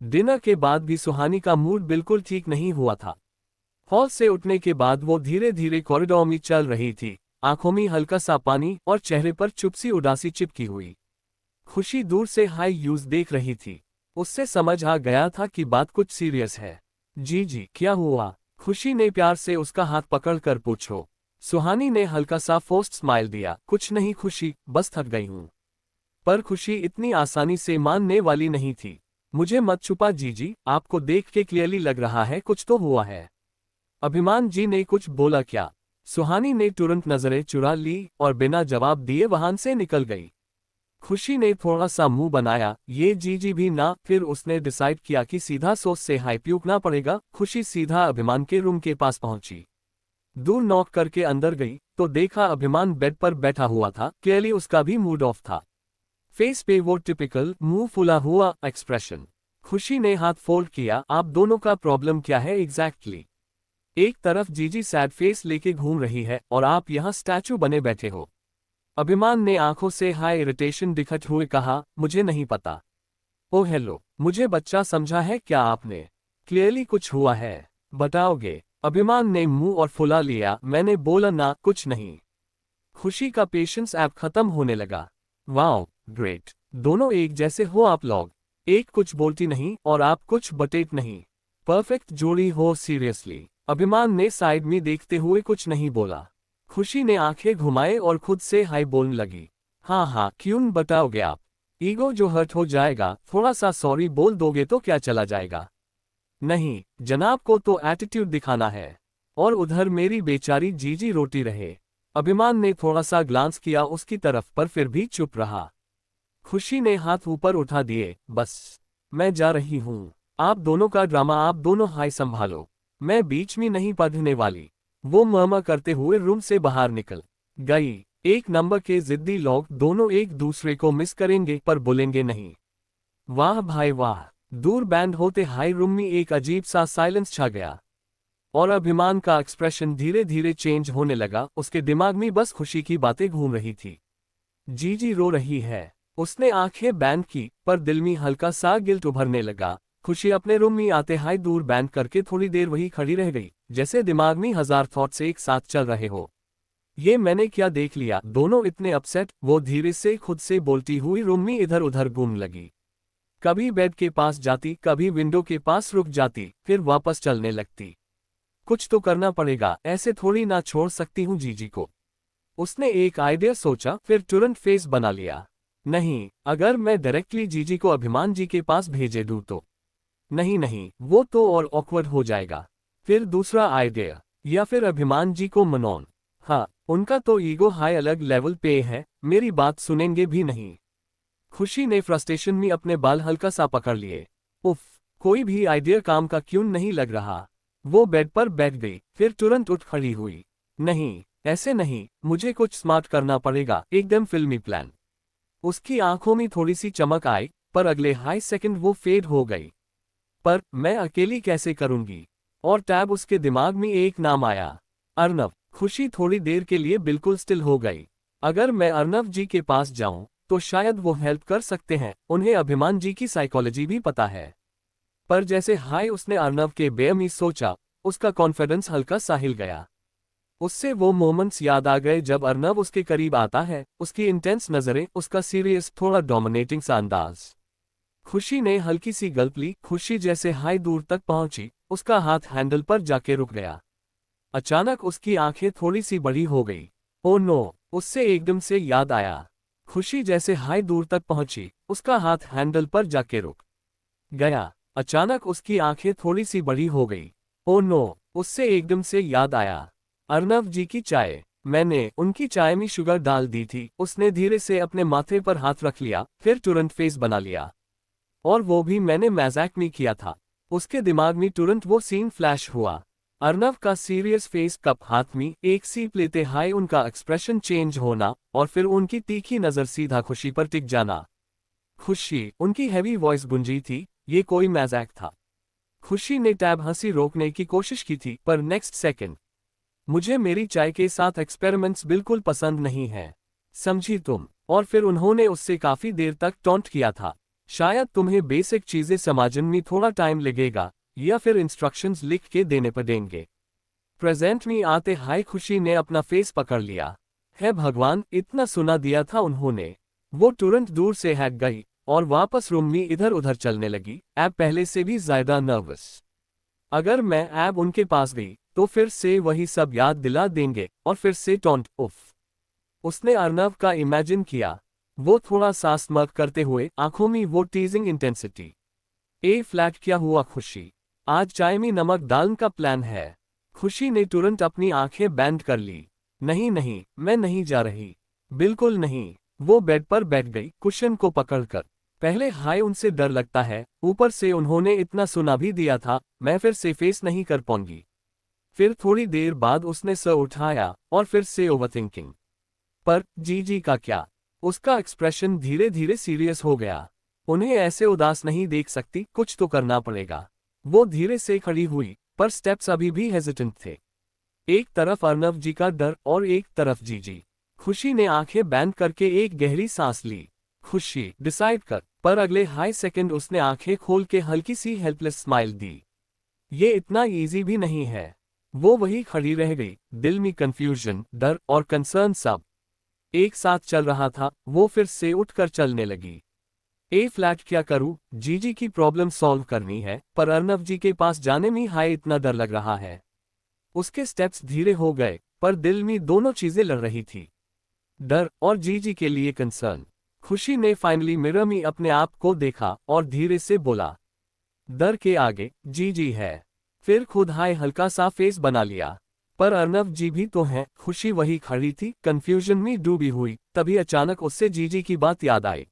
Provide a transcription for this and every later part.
Dinner के बाद भी सुहानी का मूड बिल्कुल ठीक नहीं हुआ था। हॉल से उठने के बाद वो धीरे धीरे कॉरिडोर में चल रही थी, आंखों में हल्का सा पानी और चेहरे पर चुप सी उदासी चिपकी हुई। खुशी दूर से हाई यूज देख रही थी। उससे समझ आ गया था कि बात कुछ सीरियस है। जी जी, क्या हुआ? खुशी ने प्यार से उसका हाथ पकड़कर पूछो। सुहानी ने हल्का सा फोर्स्ड स्माइल दिया। कुछ नहीं खुशी, बस थक गई हूँ। पर खुशी इतनी आसानी से मानने वाली नहीं थी। मुझे मत छुपा जीजी, आपको देख के क्लियरली लग रहा है कुछ तो हुआ है। अभिमान जी ने कुछ बोला क्या? सुहानी ने तुरंत नजरें चुरा ली और बिना जवाब दिए वहां से निकल गई। खुशी ने थोड़ा सा मुंह बनाया, ये जीजी भी ना। फिर उसने डिसाइड किया कि सीधा सोच से हाई प्यूकना पड़ेगा। खुशी सीधा अभिमान के रूम के पास पहुंची। दूर नॉक करके अंदर गई तो देखा अभिमान बेड पर बैठा हुआ था। क्लियरली उसका भी मूड ऑफ था। फेस पे वो टिपिकल मुंह फुला हुआ एक्सप्रेशन। खुशी ने हाथ फोल्ड किया। आप दोनों का प्रॉब्लम क्या है एग्जैक्टली? एक तरफ जीजी सैड फेस लेके घूम रही है और आप यहाँ स्टैचू बने बैठे हो। अभिमान ने आंखों से हाई इरिटेशन दिखते हुए कहा, मुझे नहीं पता। ओह हेलो, मुझे बच्चा समझा है क्या आपने? क्लियरली कुछ हुआ है, बताओगे? अभिमान ने मुंह और फुला लिया। मैंने बोला ना, कुछ नहीं। खुशी का पेशेंस ऐप खत्म होने लगा। वाओ, ग्रेट, दोनों एक जैसे हो आप लोग। एक कुछ बोलती नहीं और आप कुछ बटेट नहीं। परफेक्ट जोड़ी हो सीरियसली। अभिमान ने साइड में देखते हुए कुछ नहीं बोला। खुशी ने आंखें घुमाए और खुद से हाई बोलने लगी। हाँ हाँ, क्यों बताओगे आप? ईगो जो हर्ट हो जाएगा, थोड़ा सा सॉरी बोल दोगे तो क्या चला जाएगा? नहीं, जनाब को तो एटीट्यूड दिखाना है। और उधर मेरी बेचारी जीजी रोती रहे। अभिमान ने थोड़ा सा ग्लांस किया उसकी तरफ पर फिर भी चुप रहा। खुशी ने हाथ ऊपर उठा दिए। बस, मैं जा रही हूँ। आप दोनों का ड्रामा आप दोनों हाई संभालो, मैं बीच में नहीं पढ़ने वाली। वो मर्मा करते हुए रूम से बाहर निकल गई। एक नंबर के जिद्दी लोग दोनों एक दूसरे को मिस करेंगे पर बोलेंगे नहीं। वाह भाई वाह। दूर बैंड होते हाई रूम में एक अजीब सा साइलेंस छा गया। और अभिमान का एक्सप्रेशन धीरे धीरे चेंज होने लगा। उसके दिमाग में बस खुशी की बातें घूम रही थी। जीजी रो रही है। उसने आंखें बैंड की पर दिल में हल्का सा गिल्ट उभरने लगा। खुशी अपने रूम में आते हाई दूर बैंड करके थोड़ी देर वही खड़ी रह गई, जैसे दिमाग में हजार थॉट्स एक साथ चल रहे हो। ये मैंने क्या देख लिया? दोनों इतने अपसेट। वो धीरे से खुद से बोलती हुई रूम में इधर उधर घूमने लगी। कभी बेड के पास जाती, कभी विंडो के पास रुक जाती, फिर वापस चलने लगती। कुछ तो करना पड़ेगा, ऐसे थोड़ी ना छोड़ सकती हूँ जीजी को। उसने एक आइडिया सोचा, फिर तुरंत फेस बना लिया। नहीं, अगर मैं डायरेक्टली जीजी को अभिमान जी के पास भेजे दूँ तो? नहीं नहीं, वो तो और ऑकवर्ड हो जाएगा। फिर दूसरा आइडिया, या फिर अभिमान जी को मनोन। हाँ, उनका तो ईगो हाई अलग लेवल पे है, मेरी बात सुनेंगे भी नहीं। खुशी ने फ्रस्ट्रेशन में अपने बाल हल्का सा पकड़ लिए। उफ, कोई भी आइडिया काम का क्यों नहीं लग रहा। वो बेड पर बैठ गई, फिर तुरंत उठ खड़ी हुई। नहीं, ऐसे नहीं, मुझे कुछ स्मार्ट करना पड़ेगा, एकदम फिल्मी प्लान। उसकी आंखों में थोड़ी सी चमक आई, पर अगले हाई सेकंड वो फेड हो गई। पर मैं अकेली कैसे करूंगी? और टैब उसके दिमाग में एक नाम आया, अर्नव। खुशी थोड़ी देर के लिए बिल्कुल स्टिल हो गई। अगर मैं अर्नव जी के पास जाऊं तो शायद वो हेल्प कर सकते हैं, उन्हें अभिमान जी की साइकोलॉजी भी पता है। पर जैसे हाय उसने अर्नव के बारे में सोचा, उसका कॉन्फिडेंस हल्का सा हिल गया। उससे वो मोमेंट्स याद आ गए जब अर्नव उसके करीब आता है, उसकी इंटेंस नजरें, उसका सीरियस थोड़ा डोमिनेटिंग सा अंदाज। खुशी ने हल्की सी गल्प ली। खुशी जैसे हाई दूर तक पहुंची, उसका हाथ हैंडल पर जाके रुक गया। अचानक उसकी आंखें थोड़ी सी बड़ी हो गई। ओ नो, उससे एकदम से याद आया। खुशी जैसे हाई दूर तक पहुंची, उसका हाथ हैंडल पर जाके रुक गया। अचानक उसकी आंखें थोड़ी सी बड़ी हो गई। ओ नो, उससे एकदम से याद आया। अर्नव जी की चाय, मैंने उनकी चाय में शुगर डाल दी थी। उसने धीरे से अपने माथे पर हाथ रख लिया, फिर तुरंत फेस बना लिया। और वो भी मैंने मजाक में किया था। उसके दिमाग में तुरंत वो सीन फ्लैश हुआ। अर्नव का सीरियस फेस, कप हाथ में, एक सीप लेते हाय उनका एक्सप्रेशन चेंज होना, और फिर उनकी तीखी नजर सीधा खुशी पर टिक जाना। खुशी, उनकी हैवी वॉइस गुंजी थी, ये कोई मजाक था। खुशी ने टैब हंसी रोकने की कोशिश की थी, पर नेक्स्ट सेकंड, मुझे मेरी चाय के साथ एक्सपेरिमेंट्स बिल्कुल पसंद नहीं है, समझी तुम? और फिर उन्होंने उससे काफी देर तक टॉन्ट किया था। शायद तुम्हें बेसिक चीजें समझने में थोड़ा टाइम लगेगा, या फिर इंस्ट्रक्शंस लिख के देने पड़ेंगे। प्रेजेंट में आते हाई खुशी ने अपना फेस पकड़ लिया। है भगवान, इतना सुना दिया था उन्होंने। वो तुरंत दूर से हैक गई और वापस रूम में इधर उधर चलने लगी, ऐब पहले से भी ज्यादा नर्वस। अगर मैं ऐब उनके पास गई तो फिर से वही सब याद दिला देंगे और फिर से टॉन्ट उफ। उसने अर्नव का इमेजिन किया, वो थोड़ा सा स्मर्क करते हुए, आंखों में वो टीजिंग इंटेंसिटी। ए फ्लैट, क्या हुआ खुशी? आज चाय में नमक डालने का प्लान है। खुशी ने तुरंत अपनी आंखें बैंड कर ली। नहीं नहीं, मैं नहीं जा रही। बिल्कुल नहीं। वो बेड पर बैठ गई, कुशन को पकड़कर। पहले हाय उनसे डर लगता है, ऊपर से उन्होंने इतना सुना भी दिया था, मैं फिर से फेस नहीं कर पाऊंगी। फिर थोड़ी देर बाद उसने सर उठाया और फिर से ओवरथिंकिंग। पर जी का क्या? उसका एक्सप्रेशन धीरे धीरे सीरियस हो गया। उन्हें ऐसे उदास नहीं देख सकती, कुछ तो करना पड़ेगा। वो धीरे से खड़ी हुई, पर स्टेप्स अभी भी हेजिटेंट थे। एक तरफ अर्नव जी का डर और एक तरफ जी। खुशी ने आंखें बैंड करके एक गहरी सांस ली। खुशी, डिसाइड कर। पर अगले हाई सेकंड उसने आंखें खोल के हल्की सी हेल्पलेस स्माइल दी। ये इतना इजी भी नहीं है। वो वही खड़ी रह गई, दिल में कंफ्यूजन, डर और कंसर्न सब एक साथ चल रहा था। वो फिर से उठकर चलने लगी। ए फ्लैट, क्या करूं? जी की प्रॉब्लम सॉल्व करनी है, पर अर्नव जी के पास जाने में हाय इतना डर लग रहा है। उसके स्टेप्स धीरे हो गए, पर दिल में दोनों चीजें लड़ रही थी, डर और जी के लिए कंसर्न। खुशी ने फाइनली मिरर में अपने आप को देखा और धीरे से बोला, डर के आगे जी है। फिर खुद हाय हल्का सा फेस बना लिया। पर अर्नव जी भी तो हैं। खुशी वही खड़ी थी, कंफ्यूजन में डूबी हुई। तभी अचानक उससे जी की बात याद आई।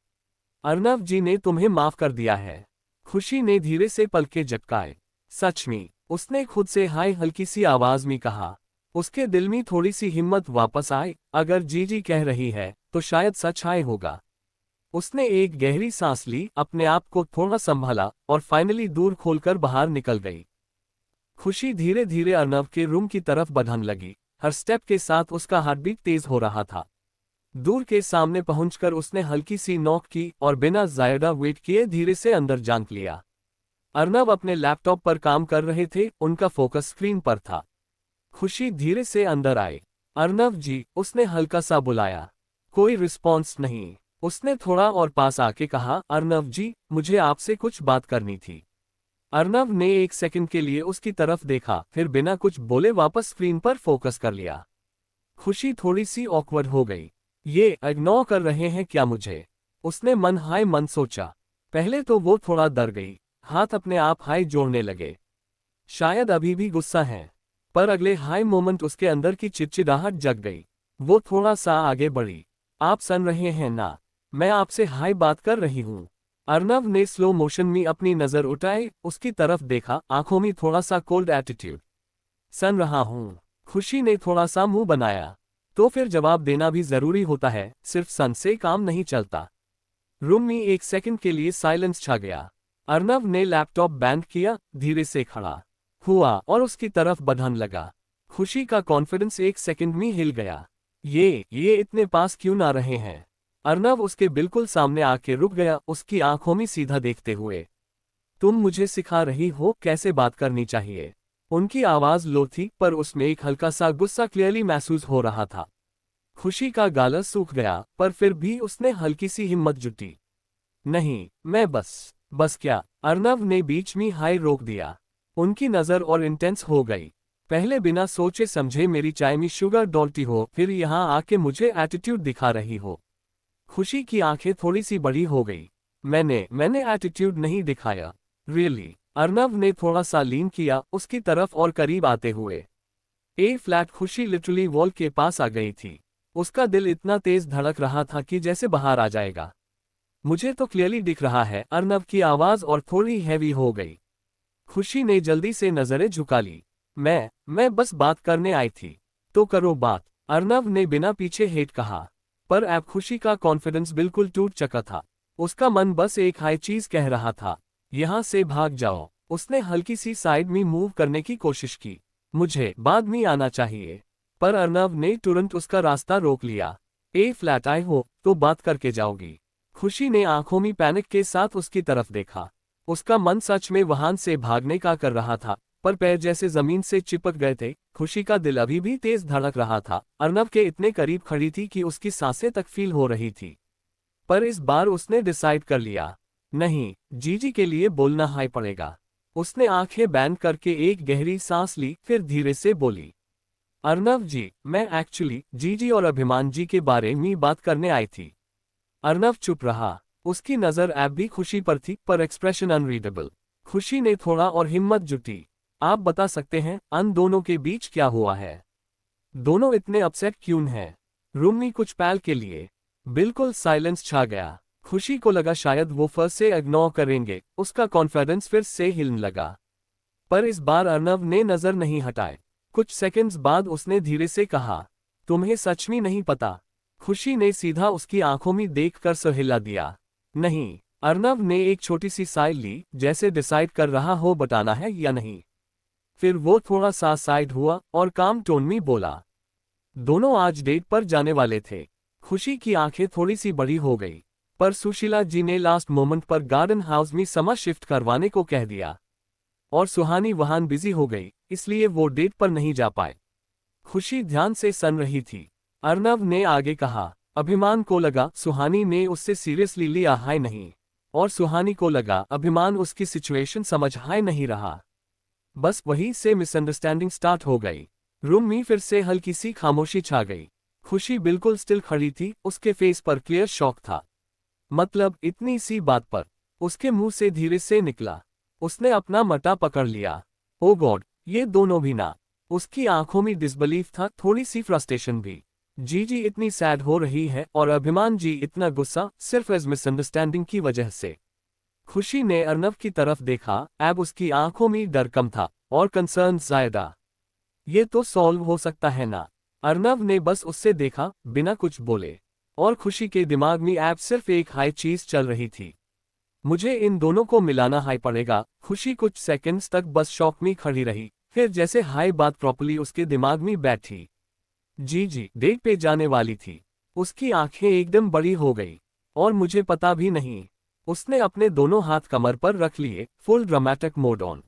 अर्नव जी ने तुम्हें माफ कर दिया है। खुशी ने धीरे से पलके झपकाए। सच में? उसने खुद से हाय हल्की सी आवाज में कहा। उसके दिल में थोड़ी सी हिम्मत वापस आई, अगर जी कह रही है तो शायद सच हाय होगा। उसने एक गहरी सांस ली, अपने आप को थोड़ा संभाला और फाइनली दूर खोलकर बाहर निकल गई। खुशी धीरे धीरे अर्नव के रूम की तरफ बढ़ने लगी। हर स्टेप के साथ उसका हार्टबीट तेज हो रहा था। दूर के सामने पहुंचकर उसने हल्की सी नॉक की और बिना ज्यादा वेट किए धीरे से अंदर झांक लिया। अर्नव अपने लैपटॉप पर काम कर रहे थे, उनका फोकस स्क्रीन पर था। खुशी धीरे से अंदर आए। अर्नव जी, उसने हल्का सा बुलाया। कोई रिस्पॉन्स नहीं। उसने थोड़ा और पास आके कहा, अर्नव जी, मुझे आपसे कुछ बात करनी थी। अर्नव ने एक सेकंड के लिए उसकी तरफ देखा, फिर बिना कुछ बोले वापस स्क्रीन पर फोकस कर लिया। खुशी थोड़ी सी ऑकवर्ड हो गई। ये इग्नोर कर रहे हैं क्या मुझे? उसने मन हाय मन सोचा। पहले तो वो थोड़ा डर गई, हाथ अपने आप हाय जोड़ने लगे। शायद अभी भी गुस्सा है। पर अगले हाई मोमेंट उसके अंदर की चिड़चिड़ाहट जग गई। वो थोड़ा सा आगे बढ़ी। आप सुन रहे हैं ना? मैं आपसे हाई बात कर रही हूँ। अर्नव ने स्लो मोशन में अपनी नजर उठाई, उसकी तरफ देखा, आंखों में थोड़ा सा कोल्ड एटीट्यूड। सुन रहा हूँ। खुशी ने थोड़ा सा मुंह बनाया। तो फिर जवाब देना भी जरूरी होता है, सिर्फ सन से काम नहीं चलता। रूम में एक सेकंड के लिए साइलेंस छा गया। अर्नव ने लैपटॉप बैंड किया, धीरे से खड़ा हुआ और उसकी तरफ बढ़ने लगा। खुशी का कॉन्फिडेंस एक सेकंड में हिल गया। ये इतने पास क्यों ना रहे हैं? अर्नव उसके बिल्कुल सामने आके रुक गया, उसकी आंखों में सीधा देखते हुए। तुम मुझे सिखा रही हो कैसे बात करनी चाहिए? उनकी आवाज लो थी, पर उसमें एक हल्का सा गुस्सा क्लियरली महसूस हो रहा था। खुशी का गाला सूख गया, पर फिर भी उसने हल्की सी हिम्मत जुटी। नहीं, मैं बस क्या? अर्नव ने बीच में हाई रोक दिया। उनकी नजर और इंटेंस हो गई। पहले बिना सोचे समझे मेरी चाय में शुगर डालती हो, फिर यहाँ आके मुझे एटीट्यूड दिखा रही हो। खुशी की आंखें थोड़ी सी बड़ी हो गई। मैंने एटीट्यूड नहीं दिखाया। रियली? अर्नव ने थोड़ा सा लीन किया, उसकी तरफ और करीब आते हुए। ए फ्लैट, खुशी लिटरली वॉल के पास आ गई थी। उसका दिल इतना तेज धड़क रहा था कि जैसे बाहर आ जाएगा। मुझे तो क्लियरली दिख रहा है। अर्नव की आवाज और थोड़ी हैवी हो गई। खुशी ने जल्दी से नजरें झुका ली। मैं बस बात करने आई थी। तो करो बात, अर्नव ने बिना पीछे हेट कहा। पर अब खुशी का कॉन्फिडेंस बिल्कुल टूट चुका था। उसका मन बस एक हाई चीज कह रहा था, यहां से भाग जाओ। उसने हल्की सी साइड में मूव करने की कोशिश की। मुझे बाद में आना चाहिए। पर अर्नव ने तुरंत उसका रास्ता रोक लिया। ए फ्लैट, आए हो तो बात करके जाओगी। खुशी ने आंखों में पैनिक के साथ उसकी तरफ देखा। उसका मन सच में वाहन से भागने का कर रहा था, पर पैर जैसे जमीन से चिपक गए थे। खुशी का दिल अभी भी तेज धड़क रहा था। अर्नव के इतने करीब खड़ी थी कि उसकी सांसें तक फील हो रही थी। पर इस बार उसने डिसाइड कर लिया, नहीं, जीजी के लिए बोलना हाई पड़ेगा। उसने आंखें बंद करके एक गहरी सांस ली, फिर धीरे से बोली, अर्नव जी, मैं एक्चुअली जीजी और अभिमान जी के बारे में बात करने आई थी। अर्नव चुप रहा। उसकी नजर ऐब भी खुशी पर थी, पर एक्सप्रेशन अनरीडेबल। खुशी ने थोड़ा और हिम्मत जुटी, आप बता सकते हैं अन दोनों के बीच क्या हुआ है? दोनों इतने अपसेट क्यों हैं? रूम में कुछ पल के लिए बिल्कुल साइलेंस छा गया। खुशी को लगा शायद वो फर्स्ट से इग्नोर करेंगे। उसका कॉन्फिडेंस फिर से हिलने लगा। पर इस बार अर्नव ने नजर नहीं हटाए। कुछ सेकंड्स बाद उसने धीरे से कहा, तुम्हें सच में नहीं पता? खुशी ने सीधा उसकी आंखों में देखकर सर हिला दिया। नहीं। अर्नव ने एक छोटी सी साइड ली, जैसे डिसाइड कर रहा हो बताना है या नहीं। फिर वो थोड़ा सा साइड हुआ और काम टोन में बोला, दोनों आज डेट पर जाने वाले थे। खुशी की आंखें थोड़ी सी बड़ी हो गई, पर सुशीला जी ने लास्ट मोमेंट पर गार्डन हाउस में समा शिफ्ट करवाने को कह दिया और सुहानी वहां बिजी हो गई, इसलिए वो डेट पर नहीं जा पाए। खुशी ध्यान से सुन रही थी। अर्नव ने आगे कहा, अभिमान को लगा सुहानी ने उससे सीरियसली लिया है नहीं, और सुहानी को लगा अभिमान उसकी सिचुएशन समझ है नहीं रहा। बस वहीं से मिसअंडरस्टैंडिंग स्टार्ट हो गई। रूम में फिर से हल्की सी खामोशी छा गई। खुशी बिल्कुल स्टिल खड़ी थी, उसके फेस पर क्लियर शॉक था। मतलब इतनी सी बात पर? उसके मुंह से धीरे से निकला। उसने अपना मटा पकड़ लिया। ओ गॉड, ये दोनों भी ना। उसकी आंखों में डिसबिलीफ था, थोड़ी सी फ्रस्ट्रेशन भी। जीजी इतनी सैड हो रही है और अभिमान जी इतना गुस्सा, सिर्फ इस मिसअंडरस्टैंडिंग की वजह से। खुशी ने अर्नव की तरफ देखा। अब उसकी आंखों में डर कम था और कंसर्न ज्यादा। ये तो सॉल्व हो सकता है ना? अर्नव ने बस उससे देखा, बिना कुछ बोले। और खुशी के दिमाग में ऐप सिर्फ एक हाई चीज चल रही थी, मुझे इन दोनों को मिलाना हाई पड़ेगा। खुशी कुछ सेकंड्स तक बस शॉक में खड़ी रही, फिर जैसे हाई बात प्रॉपर्ली उसके दिमाग में बैठी। जी डेट पे जाने वाली थी। उसकी आंखें एकदम बड़ी हो गई। और मुझे पता भी नहीं। उसने अपने दोनों हाथ कमर पर रख लिए, फुल ड्रामेटिक मोड ऑन।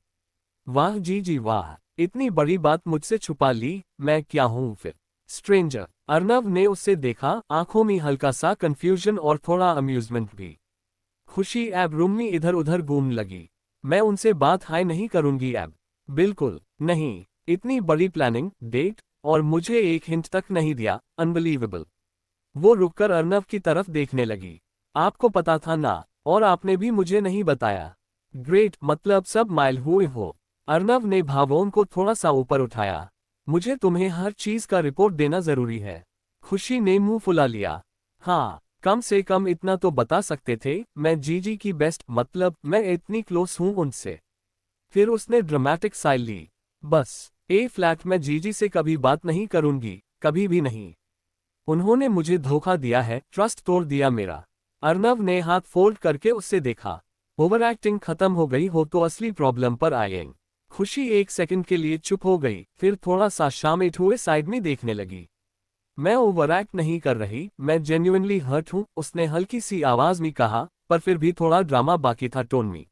वाह जी वाह, इतनी बड़ी बात मुझसे छुपा ली, मैं क्या हूं फिर? स्ट्रेंजर। अर्नव ने उससे देखा, आंखों में हल्का सा कंफ्यूजन और थोड़ा अम्यूजमेंट भी। खुशी ऐब रूम में इधर उधर घूमने लगी। मैं उनसे बात हाई नहीं करूंगी ऐब। बिल्कुल नहीं। इतनी बड़ी प्लानिंग, डेट, और मुझे एक हिंट तक नहीं दिया, अनबिलीवेबल। वो रुककर अर्नव की तरफ देखने लगी। आपको पता था ना, और आपने भी मुझे नहीं बताया। ग्रेट, मतलब सब माइल हुए हो। अर्नव ने भावों को थोड़ा सा ऊपर उठाया। मुझे तुम्हें हर चीज का रिपोर्ट देना जरूरी है। खुशी ने मुंह फुला लिया। हाँ, कम से कम इतना तो बता सकते थे, मैं जीजी की बेस्ट, मतलब मैं इतनी क्लोज हूं उनसे। फिर उसने ड्रामेटिक साइड ली। बस ए फ्लैट, मैं जीजी से कभी बात नहीं करूंगी, कभी भी नहीं। उन्होंने मुझे धोखा दिया है, ट्रस्ट तोड़ दिया मेरा। अर्नव ने हाथ फोल्ड करके उससे देखा। ओवर एक्टिंग खत्म हो गई हो तो असली प्रॉब्लम पर आएंगे। खुशी एक सेकंड के लिए चुप हो गई, फिर थोड़ा सा शामिल हुए साइड में देखने लगी। मैं ओवर एक्ट नहीं कर रही, मैं जेन्युइनली हर्ट हूं, उसने हल्की सी आवाज में कहा, पर फिर भी थोड़ा ड्रामा बाकी था टोन में।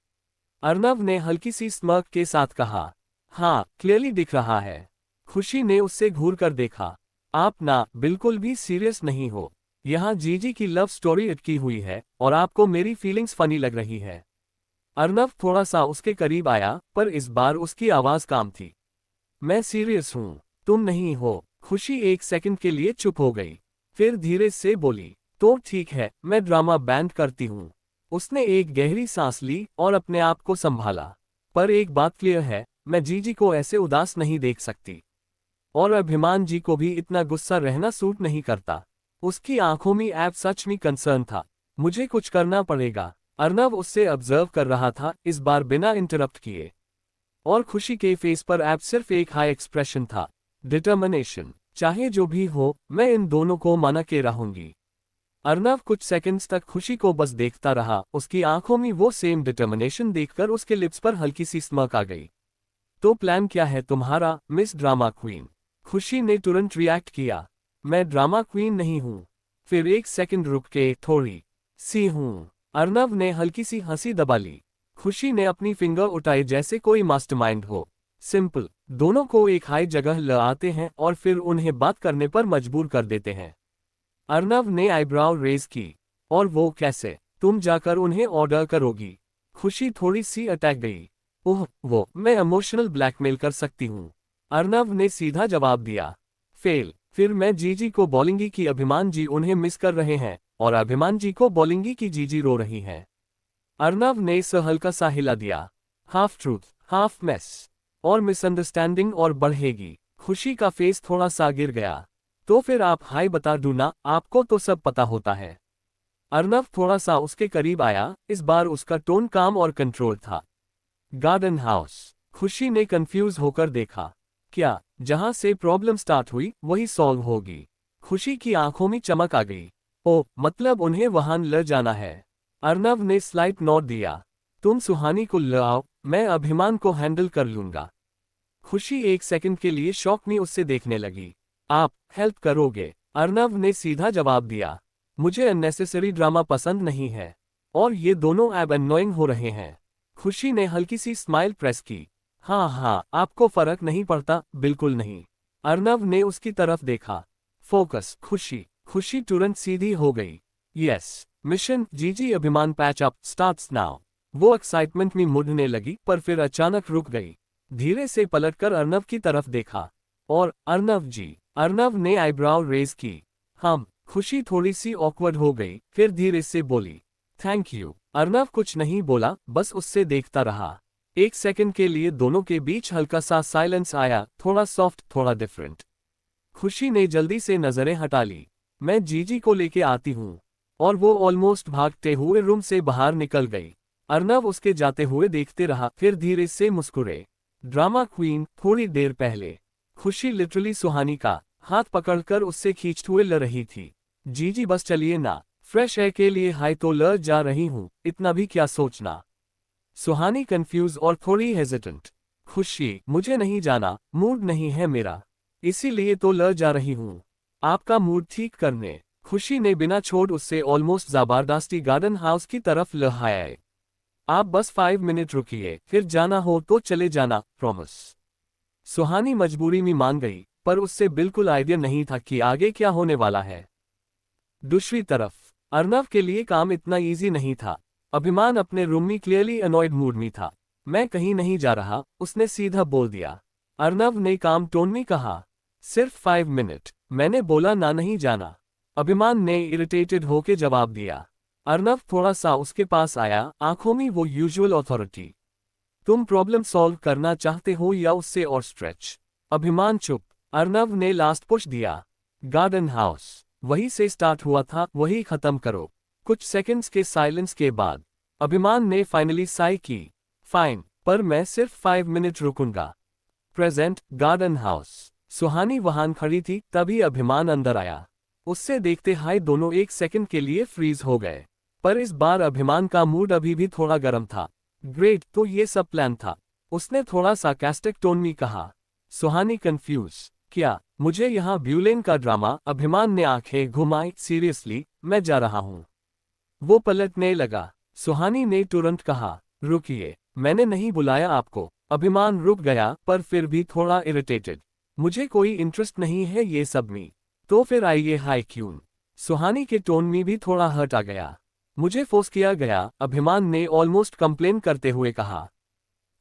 अर्नव ने हल्की सी स्मर्क के साथ कहा, हाँ, क्लियरली दिख रहा है। खुशी ने उससे घूर कर देखा। आप ना बिल्कुल भी सीरियस नहीं हो। यहाँ जीजी की लव स्टोरी अटकी हुई है और आपको मेरी फीलिंग्स फनी लग रही है। अर्नव थोड़ा सा उसके करीब आया, पर इस बार उसकी आवाज काम थी। मैं सीरियस हूं, तुम नहीं हो। खुशी एक सेकंड के लिए चुप हो गई, फिर धीरे से बोली, तो ठीक है, मैं ड्रामा बैंड करती हूं। उसने एक गहरी सांस ली और अपने आप को संभाला। पर एक बात क्लियर है, मैं जीजी को ऐसे उदास नहीं देख सकती। और अभिमान जी को भी इतना गुस्सा रहना सूट नहीं करता। उसकी आंखों में ऐप सच में कंसर्न था। मुझे कुछ करना पड़ेगा। अर्नव उससे ऑब्जर्व कर रहा था, इस बार बिना इंटरप्ट किए। और खुशी के फेस पर ऐप सिर्फ एक हाई एक्सप्रेशन था, डिटर्मिनेशन। चाहे जो भी हो, मैं इन दोनों को मना के रहूंगी। अर्नव कुछ सेकंड्स तक खुशी को बस देखता रहा। उसकी आंखों में वो सेम डिटर्मिनेशन देखकर उसके लिप्स पर हल्की सी स्मर्क आ गई। तो प्लान क्या है तुम्हारा, मिस ड्रामा क्वीन? खुशी ने तुरंत रिएक्ट किया। मैं ड्रामा क्वीन नहीं हूं। फिर एक सेकंड रुक के थोड़ी सी हूँ। अर्नव ने हल्की सी हंसी दबा ली। खुशी ने अपनी फिंगर उठाए जैसे कोई मास्टरमाइंड हो। सिंपल, दोनों को एक हाई जगह ले आते हैं और फिर उन्हें बात करने पर मजबूर कर देते हैं। अर्नव ने आईब्राव रेज की। और वो कैसे? तुम जाकर उन्हें ऑर्डर करोगी? खुशी थोड़ी सी अटैक गई। ओह मैं इमोशनल ब्लैकमेल कर सकती हूँ। अर्नव ने सीधा जवाब दिया। फेल। फिर मैं जीजी को बोलूंगी कि अभिमान जी उन्हें मिस कर रहे हैं, और अभिमान जी को बोलेंगी कि जीजी रो रही हैं। अर्नव ने इसे हल्का सा हिला दिया। Half truth half mess. और मिसअंडरस्टैंडिंग और बढ़ेगी। खुशी का फेस थोड़ा सा गिर गया। तो फिर आप हाय बता दूं ना, आपको तो सब पता होता है। अर्नव थोड़ा सा उसके करीब आया, इस बार उसका टोन काम और कंट्रोल था। Garden house. खुशी ने कंफ्यूज होकर देखा। क्या जहां से प्रॉब्लम स्टार्ट हुई वही सॉल्व होगी? खुशी की आंखों में चमक आ गई। ओ मतलब उन्हें वहां ले जाना है। अर्नव ने स्लाइट नोट दिया। तुम सुहानी को ले आओ, मैं अभिमान को हैंडल कर लूंगा। खुशी एक सेकंड के लिए शॉक में उससे देखने लगी। आप हेल्प करोगे? अर्नव ने सीधा जवाब दिया। मुझे अननेसेसरी ड्रामा पसंद नहीं है। और ये दोनों अब अननोइंग हो रहे हैं। खुशी ने हल्की सी स्माइल प्रेस की। हाँ, आपको फर्क नहीं पड़ता? बिल्कुल नहीं। अर्नव ने उसकी तरफ देखा। फोकस खुशी तुरंत सीधी हो गई। यस, मिशन जीजी अभिमान पैच अप स्टार्ट्स नाउ। वो एक्साइटमेंट में मुड़ने लगी पर फिर अचानक रुक गई। धीरे से पलटकर अर्नव की तरफ देखा। और अर्नव जी? अर्नव ने आईब्राव रेज की। हम। खुशी थोड़ी सी ऑकवर्ड हो गई, फिर धीरे से बोली। Thank you. अर्नव कुछ नहीं बोला, बस उससे देखता रहा। एक सेकंड के लिए दोनों के बीच हल्का सा साइलेंस आया, थोड़ा सॉफ्ट थोड़ा डिफरेंट। खुशी ने जल्दी से नजरें हटा ली। मैं जीजी को लेके आती हूँ। और वो ऑलमोस्ट भागते हुए रूम से बाहर निकल गई। अर्नव उसके जाते हुए देखते रहा, फिर धीरे से मुस्कुरे। ड्रामा क्वीन थोड़ी देर पहले। खुशी लिटरली सुहानी का हाथ पकड़कर उससे खींचते हुए ल रही थी। जीजी बस चलिए ना, फ्रेश एयर के लिए हाई तो ल जा रही हूँ, इतना भी क्या सोचना। सुहानी कंफ्यूज और थोड़ी हेजिटेंट। खुशी मुझे नहीं जाना, मूड नहीं है मेरा, इसीलिए तो ल जा रही हूँ। आपका मूड ठीक करने। खुशी ने बिना छोड़ उससे ऑलमोस्ट जबरदस्ती गार्डन हाउस की तरफ लहाए। आप बस 5 मिनट रुकिए, फिर जाना हो तो चले जाना, प्रॉमिस। सुहानी मजबूरी में मान गई, पर उससे बिल्कुल आइडिया नहीं था कि आगे क्या होने वाला है। दूसरी तरफ अर्नव के लिए काम इतना इजी नहीं था। अभिमान अपने रूम में क्लियरली अनॉयड मूड में था। मैं कहीं नहीं जा रहा, उसने सीधा बोल दिया। अर्नव ने काम टोन में कहा। सिर्फ 5 मिनट, मैंने बोला ना नहीं जाना। अभिमान ने इरिटेटेड होके जवाब दिया। अर्नव थोड़ा सा उसके पास आया, आंखों में वो यूजुअल अथॉरिटी। तुम प्रॉब्लम सॉल्व करना चाहते हो या उससे और स्ट्रेच? अभिमान चुप। अर्नव ने लास्ट पुश दिया। गार्डन हाउस वही से स्टार्ट हुआ था, वही खत्म करो। कुछ सेकंड्स के साइलेंस के बाद अभिमान ने फाइनली साई की। फाइन, पर मैं सिर्फ 5 मिनट रुकूंगा। Present garden house. सुहानी वहां खड़ी थी, तभी अभिमान अंदर आया। उससे देखते हाय दोनों एक सेकंड के लिए फ्रीज हो गए। पर इस बार अभिमान का मूड अभी भी थोड़ा गर्म था। ग्रेट, तो ये सब प्लान था? उसने थोड़ा सार्कास्टिक टोन में कहा। सुहानी कंफ्यूज। क्या मुझे यहाँ ब्यूलेन का ड्रामा? अभिमान ने आंखें घुमाई। सीरियसली, मैं जा रहा हूँ। वो पलटने लगा। सुहानी ने तुरंत कहा, रुकिए, मैंने नहीं बुलाया आपको। अभिमान रुक गया, पर फिर भी थोड़ा इरिटेटेड। मुझे कोई इंटरेस्ट नहीं है ये सब में। तो फिर आइए हाय क्यों? सुहानी के टोन में भी थोड़ा हर्ट आ गया। मुझे फोर्स किया गया, अभिमान ने ऑलमोस्ट कंप्लेन करते हुए कहा।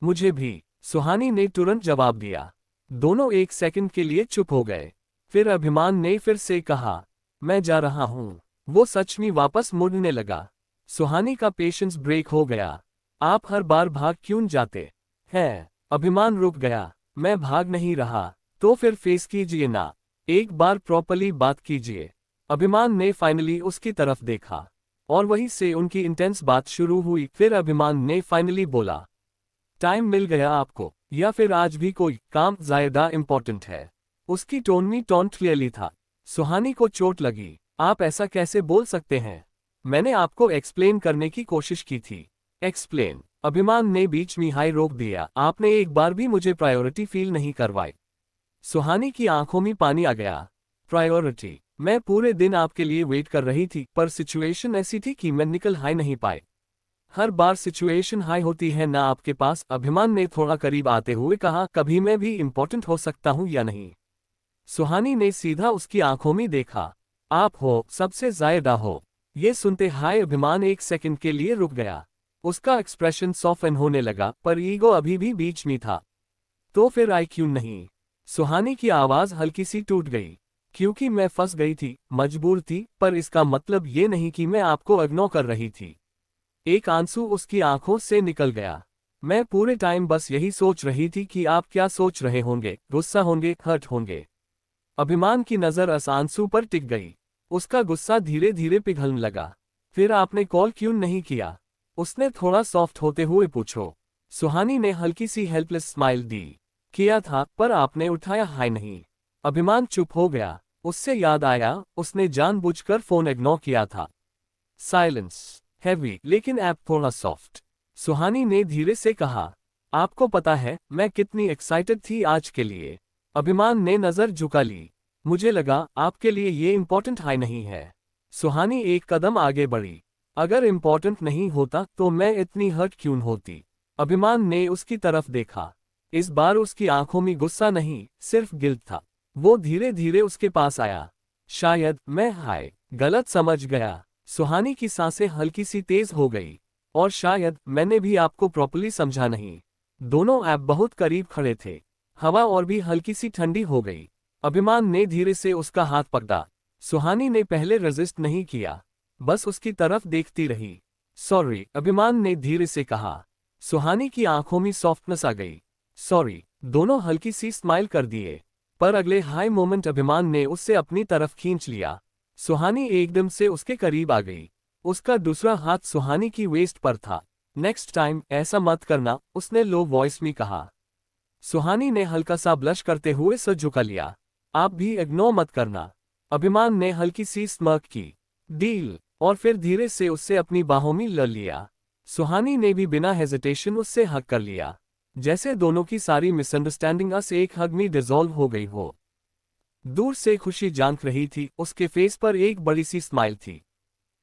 मुझे भी, सुहानी ने तुरंत जवाब दिया। दोनों एक सेकंड के लिए चुप हो गए। फिर अभिमान ने फिर से कहा, मैं जा रहा हूँ। वो सच में वापस मुड़ने लगा। सुहानी का पेशेंस ब्रेक हो गया। आप हर बार भाग क्यों जाते हैं? अभिमान रुक गया। मैं भाग नहीं रहा। तो फिर फेस कीजिए ना, एक बार प्रॉपर्ली बात कीजिए। अभिमान ने फाइनली उसकी तरफ देखा। और वहीं से उनकी इंटेंस बात शुरू हुई। फिर अभिमान ने फाइनली बोला, टाइम मिल गया आपको, या फिर आज भी कोई काम ज्यादा इंपॉर्टेंट है? उसकी टोन में टॉन्ट क्लियरली था। सुहानी को चोट लगी। आप ऐसा कैसे बोल सकते हैं? मैंने आपको एक्सप्लेन करने की कोशिश की थी। एक्सप्लेन? अभिमान ने बीच में हाई रोक दिया। आपने एक बार भी मुझे प्रायोरिटी फील नहीं करवाई। सुहानी की आंखों में पानी आ गया। प्रायोरिटी? मैं पूरे दिन आपके लिए वेट कर रही थी, पर सिचुएशन ऐसी थी कि मैं निकल हाई नहीं पाए। हर बार सिचुएशन हाई होती है ना आपके पास, अभिमान ने थोड़ा करीब आते हुए कहा, कभी मैं भी इम्पोर्टेंट हो सकता हूं या नहीं? सुहानी ने सीधा उसकी आंखों में देखा। आप हो, सबसे ज्यादा हो। ये सुनते हाय अभिमान एक सेकंड के लिए रुक गया। उसका एक्सप्रेशन सॉफ्टन होने लगा, पर ईगो अभी भी बीच में था। तो फिर आई क्यों नहीं? सुहानी की आवाज हल्की सी टूट गई। क्योंकि मैं फंस गई थी, मजबूर थी, पर इसका मतलब ये नहीं कि मैं आपको इग्नोर कर रही थी। एक आंसू उसकी आंखों से निकल गया। मैं पूरे टाइम बस यही सोच रही थी कि आप क्या सोच रहे होंगे, गुस्सा होंगे, हर्ट होंगे। अभिमान की नजर उस आंसू पर टिक गई। उसका गुस्सा धीरे धीरे पिघलने लगा। फिर आपने कॉल क्यों नहीं किया? उसने थोड़ा सॉफ्ट होते हुए पूछो। सुहानी ने हल्की सी हेल्पलेस स्माइल दी। किया था, पर आपने उठाया हाय नहीं। अभिमान चुप हो गया। उससे याद आया, उसने जानबूझकर फोन इग्नोर किया था। साइलेंस। हैवी, लेकिन ऐप थोड़ा सॉफ्ट। सुहानी ने धीरे से कहा, आपको पता है मैं कितनी एक्साइटेड थी आज के लिए? अभिमान ने नजर झुका ली। मुझे लगा आपके लिए ये इम्पोर्टेंट हाई नहीं है। सुहानी एक कदम आगे बढ़ी। अगर इम्पोर्टेंट नहीं होता तो मैं इतनी हर्ट क्यों होती? अभिमान ने उसकी तरफ देखा। इस बार उसकी आंखों में गुस्सा नहीं, सिर्फ गिल्ट था। वो धीरे धीरे उसके पास आया। शायद मैं हाय गलत समझ गया। सुहानी की सांसें हल्की सी तेज हो गई। और शायद मैंने भी आपको प्रॉपर्ली समझा नहीं। दोनों ऐप बहुत करीब खड़े थे। हवा और भी हल्की सी ठंडी हो गई। अभिमान ने धीरे से उसका हाथ पकड़ा। सुहानी ने पहले रेजिस्ट नहीं किया, बस उसकी तरफ देखती रही। सॉरी, अभिमान ने धीरे से कहा। सुहानी की आंखों में सॉफ्टनेस आ गई। सॉरी, दोनों हल्की सी स्माइल कर दिए। पर अगले हाई मोमेंट अभिमान ने उससे अपनी तरफ खींच लिया। सुहानी एकदम से उसके करीब आ गई। उसका दूसरा हाथ सुहानी की वेस्ट पर था। नेक्स्ट टाइम ऐसा मत करना, उसने लो वॉइस में कहा। सुहानी ने हल्का सा ब्लश करते हुए सर झुका लिया। आप भी इग्नोर मत करना। अभिमान ने हल्की सी स्मर्क की। डील। और फिर धीरे से उससे अपनी बाहों में ले लिया। सुहानी ने भी बिना हेजिटेशन उससे हग कर लिया। जैसे दोनों की सारी मिसअंडरस्टैंडिंग अस एक हग में डिसॉल्व हो गई हो। दूर से खुशी झांक रही थी, उसके फेस पर एक बड़ी सी स्माइल थी।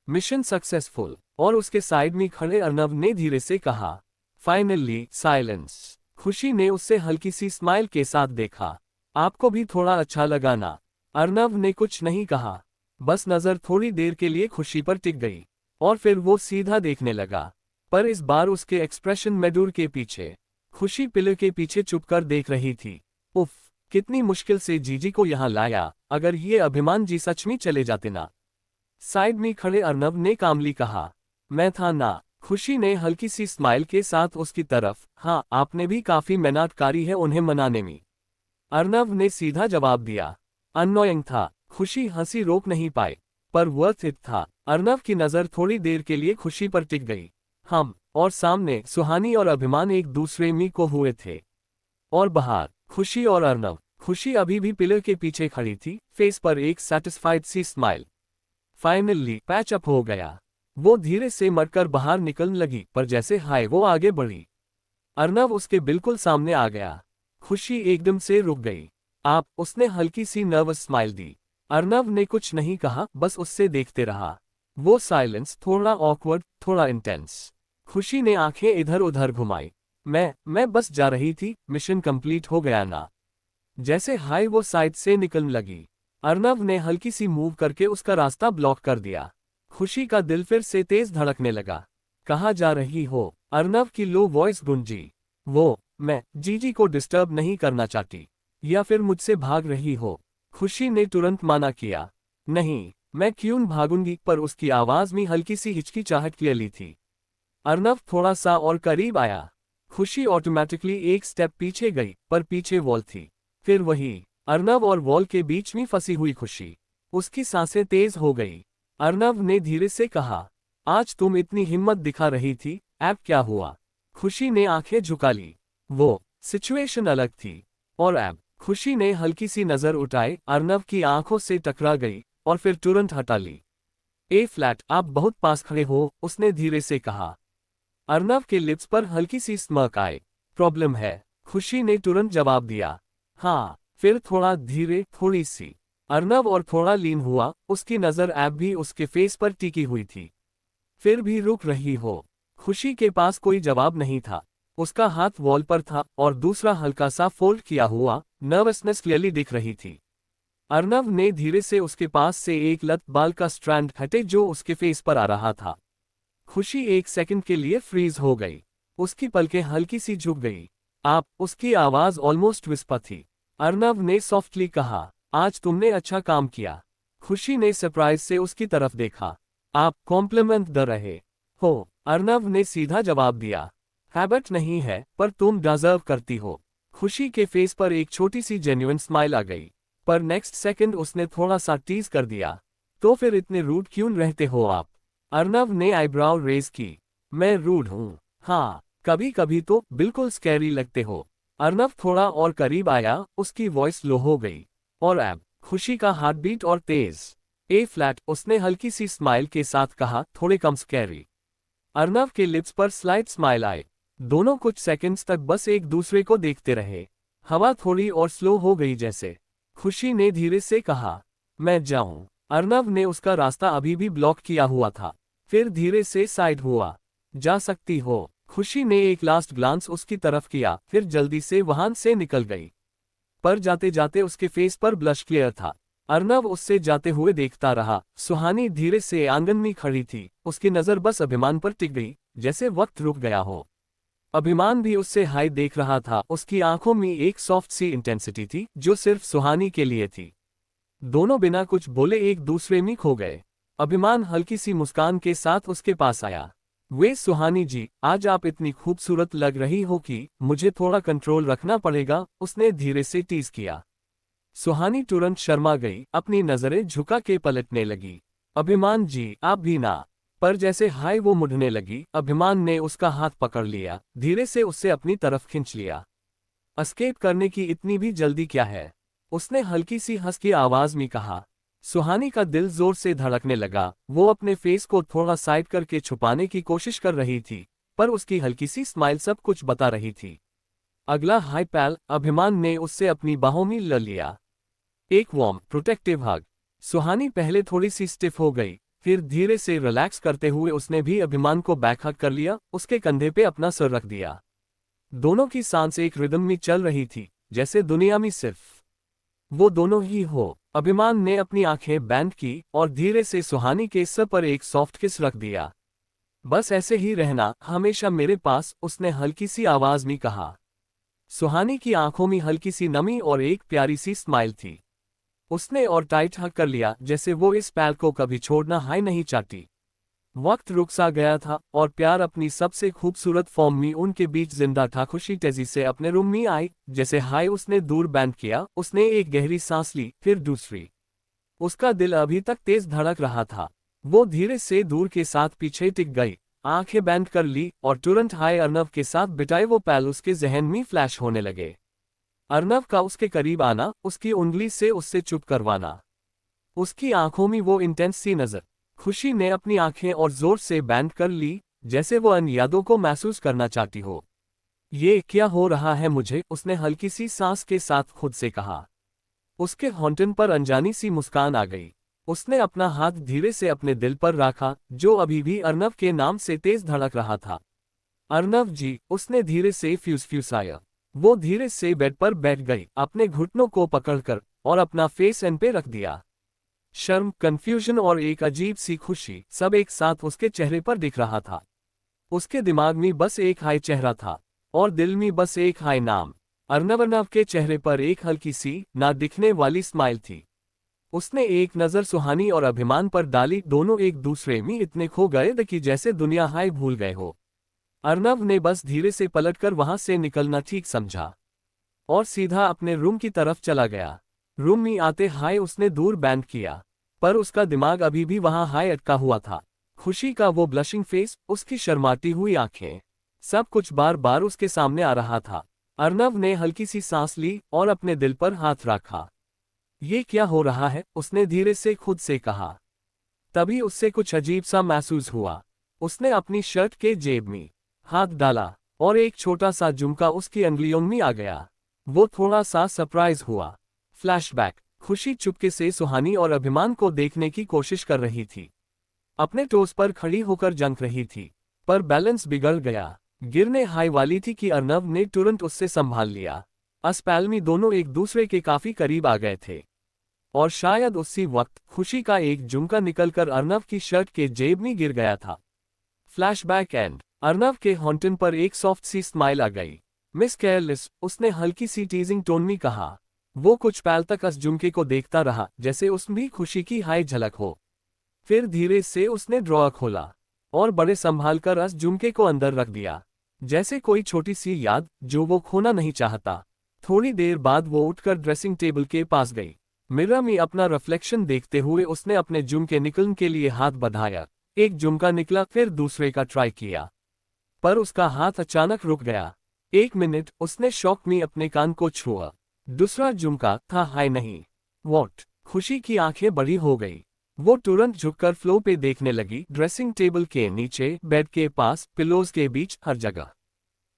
Mission successful. और उसके साइड में खड़े अर्नव ने धीरे से कहा। Finally silence. खुशी ने उससे हल्की सी स्माइल के साथ देखा। आपको भी थोड़ा अच्छा लगा ना? अर्नव ने कुछ नहीं कहा, बस नजर थोड़ी देर के लिए खुशी पर टिक गई। और फिर वो सीधा देखने लगा। पर इस बार उसके एक्सप्रेशन में दूर के पीछे। खुशी पिलर के पीछे चुपकर देख रही थी। उफ, कितनी मुश्किल से जीजी को यहाँ लाया। अगर ये अभिमान जी सच में चले जाते ना। साइड में खड़े अर्नव ने कामली कहा। मैं था ना। खुशी ने हल्की सी स्माइल के साथ उसकी तरफ, हाँ आपने भी काफी मेहनतकारी है उन्हें मनाने में। अर्नव ने सीधा जवाब दिया। अननोइंग था। खुशी हंसी रोक नहीं पाए। पर वर्थ इट था। अर्नव की नजर थोड़ी देर के लिए खुशी पर टिक गई। हम और सामने सुहानी और अभिमान एक दूसरे में को हुए थे। और बाहर खुशी और अर्नव। खुशी अभी भी पिलर के पीछे खड़ी थी, फेस पर एक सेटिस्फाइड सी स्माइल। फाइनली पैच अप हो गया। वो धीरे से मरकर बाहर निकलने लगी, पर जैसे हाय वो आगे बढ़ी, अर्नव उसके बिल्कुल सामने आ गया। खुशी एकदम से रुक गई। आप, उसने हल्की सी नर्वस स्माइल दी। अर्नव ने कुछ नहीं कहा, बस उससे देखते रहा। वो साइलेंस थोड़ा ऑकवर्ड, थोड़ा इंटेंस। खुशी ने आंखें इधर उधर घुमाई। मैं बस जा रही थी, मिशन कंप्लीट हो गया ना? जैसे हाय वो साइड से निकलने लगी, अर्नव ने हल्की सी मूव करके उसका रास्ता ब्लॉक कर दिया। खुशी का दिल फिर से तेज धड़कने लगा। कहाँ जा रही हो? अर्नव की लो वॉइस गूंजी। मैं जीजी को डिस्टर्ब नहीं करना चाहती। या फिर मुझसे भाग रही हो? खुशी ने तुरंत माना किया। नहीं, मैं क्यों भागूंगी, पर उसकी आवाज में हल्की सी हिचकिचाहट ली थी। अर्नव थोड़ा सा और करीब आया। खुशी ऑटोमेटिकली एक स्टेप पीछे गई, पर पीछे वॉल थी। फिर वही अर्नव और वॉल के बीच में फंसी हुई खुशी। उसकी सांसें तेज हो गई। अर्नव ने धीरे से कहा, आज तुम इतनी हिम्मत दिखा रही थी, ऐप क्या हुआ? खुशी ने आंखें झुका ली। वो सिचुएशन अलग थी। और ऐप? खुशी ने हल्की सी नजर उठाए, अर्नव की आंखों से टकरा गई और फिर तुरंत हटा ली। ए फ्लैट, आप बहुत पास खड़े हो, उसने धीरे से कहा। अर्नव के लिप्स पर हल्की सी स्मर्क आए। प्रॉब्लम है? खुशी ने तुरंत जवाब दिया। हाँ। फिर थोड़ा धीरे, थोड़ी सी। अर्नव और थोड़ा लीन हुआ, उसकी नजर अब भी उसके फेस पर टिकी हुई थी। फिर भी रुक रही हो? खुशी के पास कोई जवाब नहीं था। उसका हाथ वॉल पर था और दूसरा हल्का सा फोल्ड किया हुआ, नर्वसनेस क्लियरली दिख रही थी। अर्नव ने धीरे से उसके पास से एक लत बाल का स्ट्रैंड हटे जो उसके फेस पर आ रहा था। खुशी एक सेकंड के लिए फ्रीज हो गई। उसकी पलकें हल्की सी झुक गई। आप, उसकी आवाज ऑलमोस्ट विस्पर थी। अर्नव ने सॉफ्टली कहा, आज तुमने अच्छा काम किया। खुशी ने सरप्राइज से उसकी तरफ देखा। आप कॉम्प्लीमेंट दे रहे हो? अर्नव ने सीधा जवाब दिया। हैबिट नहीं है, पर तुम डिजर्व करती हो। खुशी के फेस पर एक छोटी सी जेन्युइन स्माइल आ गई, पर नेक्स्ट सेकंड उसने थोड़ा सा टीज कर दिया। तो फिर इतने रूड क्यों रहते हो आप? अर्नव ने आईब्राउ रेज की। मैं रूड हूँ? हाँ, कभी कभी तो बिल्कुल स्कैरी लगते हो। अर्नव थोड़ा और करीब आया, उसकी वॉइस लो हो गई। और अब खुशी का हार्ट बीट और तेज। ए फ्लैट, उसने हल्की सी स्माइल के साथ कहा, थोड़े कम स्कैरी। अर्नव के लिप्स पर स्लाइट स्माइल आए। दोनों कुछ सेकंड्स तक बस एक दूसरे को देखते रहे। हवा थोड़ी और स्लो हो गई जैसे। खुशी ने धीरे से कहा, मैं जाऊं? अर्नव ने उसका रास्ता अभी भी ब्लॉक किया हुआ था। फिर धीरे से साइड हुआ। जा सकती हो। खुशी ने एक लास्ट ग्लांस उसकी तरफ किया, फिर जल्दी से वहां से निकल गई। पर जाते जाते उसके फेस पर ब्लश क्लियर था। अर्नव उससे जाते हुए देखता रहा। सुहानी धीरे से आंगन में खड़ी थी, उसकी नजर बस अभिमान पर टिक गई, जैसे वक्त रुक गया हो। अभिमान भी उससे हाई देख रहा था, उसकी आंखों में एक सॉफ्ट सी इंटेंसिटी थी जो सिर्फ सुहानी के लिए थी। दोनों बिना कुछ बोले एक दूसरे में खो गए। अभिमान हल्की सी मुस्कान के साथ उसके पास आया। वे, सुहानी जी, आज आप इतनी खूबसूरत लग रही हो कि मुझे थोड़ा कंट्रोल रखना पड़ेगा, उसने धीरे से टीज किया। सुहानी तुरंत शर्मा गई, अपनी नजरें झुका के पलटने लगी। अभिमान जी, आप भी ना। पर जैसे हाय वो मुड़ने लगी, अभिमान ने उसका हाथ पकड़ लिया, धीरे से उससे अपनी तरफ खींच लिया। एस्केप करने की इतनी भी जल्दी क्या है? उसने हल्की सी हंस की आवाज में कहा। सुहानी का दिल जोर से धड़कने लगा। वो अपने फेस को थोड़ा साइड करके छुपाने की कोशिश कर रही थी, पर उसकी हल्की सी स्माइल सब कुछ बता रही थी। अगला हाई पैल, अभिमान ने उससे अपनी बाहों में ले लिया। एक वार्म, प्रोटेक्टिव हग। सुहानी पहले थोड़ी सी स्टिफ हो गई, फिर धीरे से रिलैक्स करते हुए उसने भी अभिमान को बैक हग कर लिया, उसके कंधे पे अपना सर रख दिया। दोनों की सांस एक रिदम में चल रही थी, जैसे दुनिया में सिर्फ वो दोनों ही हो। अभिमान ने अपनी आंखें बैंड की और धीरे से सुहानी के सर पर एक सॉफ्ट किस रख दिया। बस ऐसे ही रहना, हमेशा मेरे पास, उसने हल्की सी आवाज में कहा। सुहानी की आंखों में हल्की सी नमी और एक प्यारी सी स्माइल थी। उसने और टाइट हग कर लिया, जैसे वो इस पैल को कभी छोड़ना हाय नहीं चाहती। वक्त रुक सा गया था और प्यार अपनी सबसे खूबसूरत फॉर्म में उनके बीच जिंदा था। खुशी तेजी से अपने रूम में आई, जैसे हाय उसने दूर बैंड किया। उसने एक गहरी सांस ली, फिर दूसरी। उसका दिल अभी तक तेज धड़क रहा था। वो धीरे से दूर के साथ पीछे टिक गई, आंखें बैंड कर ली और तुरंत हाय अर्नव के साथ बिताए वो पैल उसके जहन में फ्लैश होने लगे। अर्नव का उसके करीब आना, उसकी उंगली से उससे चुप करवाना, उसकी आंखों में वो इंटेंस सी नजर। खुशी ने अपनी आंखें और जोर से बैंड कर ली, जैसे वो अन यादों को महसूस करना चाहती हो। ये क्या हो रहा है मुझे? उसने हल्की सी सांस के साथ खुद से कहा। उसके होंठन पर अनजानी सी मुस्कान आ गई। उसने अपना हाथ धीरे से अपने दिल पर रखा, जो अभी भी अर्नव के नाम से तेज धड़क रहा था। अर्नव जी, उसने धीरे से फ्यूसाया। वो धीरे से बेड पर बैठ गई, अपने घुटनों को पकड़कर, और अपना फेस एन पे रख दिया। शर्म, कंफ्यूजन और एक अजीब सी खुशी सब एक साथ उसके चेहरे पर दिख रहा था। उसके दिमाग में बस एक हाय चेहरा था, और दिल में बस एक हाय नाम। अर्नव के चेहरे पर एक हल्की सी, ना दिखने वाली स्माइल थी। उसने एक नज़र सुहानी और अभिमान पर डाली, दोनों एक दूसरे में इतने खो गए थे कि जैसे दुनिया हाय भूल गए हो। अर्नव ने बस धीरे से पलटकर वहां से निकलना ठीक समझा, और सीधा अपने रूम की तरफ चला गया। रूम में आते हाय उसने दूर बैंड किया, पर उसका दिमाग अभी भी वहां हाय अटका हुआ था। खुशी का वो ब्लशिंग फेस, उसकी शर्माती हुई आंखें, सब कुछ बार बार उसके सामने आ रहा था। अर्नव ने हल्की सी सांस ली और अपने दिल पर हाथ रखा। ये क्या हो रहा है? उसने धीरे से खुद से कहा। तभी उससे कुछ अजीब सा महसूस हुआ। उसने अपनी शर्ट के जेब में हाथ डाला, और एक छोटा सा झुमका उसकी अंगुलियों में आ गया। वो थोड़ा सा सरप्राइज हुआ। फ्लैशबैक। खुशी चुपके से सुहानी और अभिमान को देखने की कोशिश कर रही थी। अपने टोस पर खड़ी होकर जंक रही थी, पर बैलेंस बिगड़ गया। गिरने हाई वाली थी कि अर्नव ने तुरंत उससे संभाल लिया। अस्पैल्मी दोनों एक दूसरे के काफी करीब आ गए थे, और शायद उसी वक्त खुशी का एक झुमका निकलकर अर्नव की शर्ट के जेब में गिर गया था। फ्लैशबैक एंड अर्नव के हॉन्टन पर एक सॉफ्ट सी स्माइल आ गई। मिस केयरलेस, उसने हल्की सी टीजिंग टोन में कहा। वो कुछ पल तक उस झुमके को देखता रहा, जैसे उसमें खुशी की हाई झलक हो। फिर धीरे से उसने ड्रॉअर खोला और बड़े संभाल कर उस झुमके को अंदर रख दिया, जैसे कोई छोटी सी याद जो वो खोना नहीं चाहता। थोड़ी देर बाद वो उठकर ड्रेसिंग टेबल के पास गई। मिरर में अपना रिफ्लेक्शन देखते हुए उसने अपने झुमके निकलने के लिए हाथ बढ़ाया। एक झुमका निकला, फिर दूसरे का ट्राई किया, पर उसका हाथ अचानक रुक गया। 1 मिनट उसने शौक में अपने कान को छुआ। दूसरा झुमका था हाई नहीं। वॉट? खुशी की आंखें बड़ी हो गई। वो तुरंत झुककर फ्लो पे देखने लगी। ड्रेसिंग टेबल के नीचे, बेड के पास, पिलोज के बीच, हर जगह।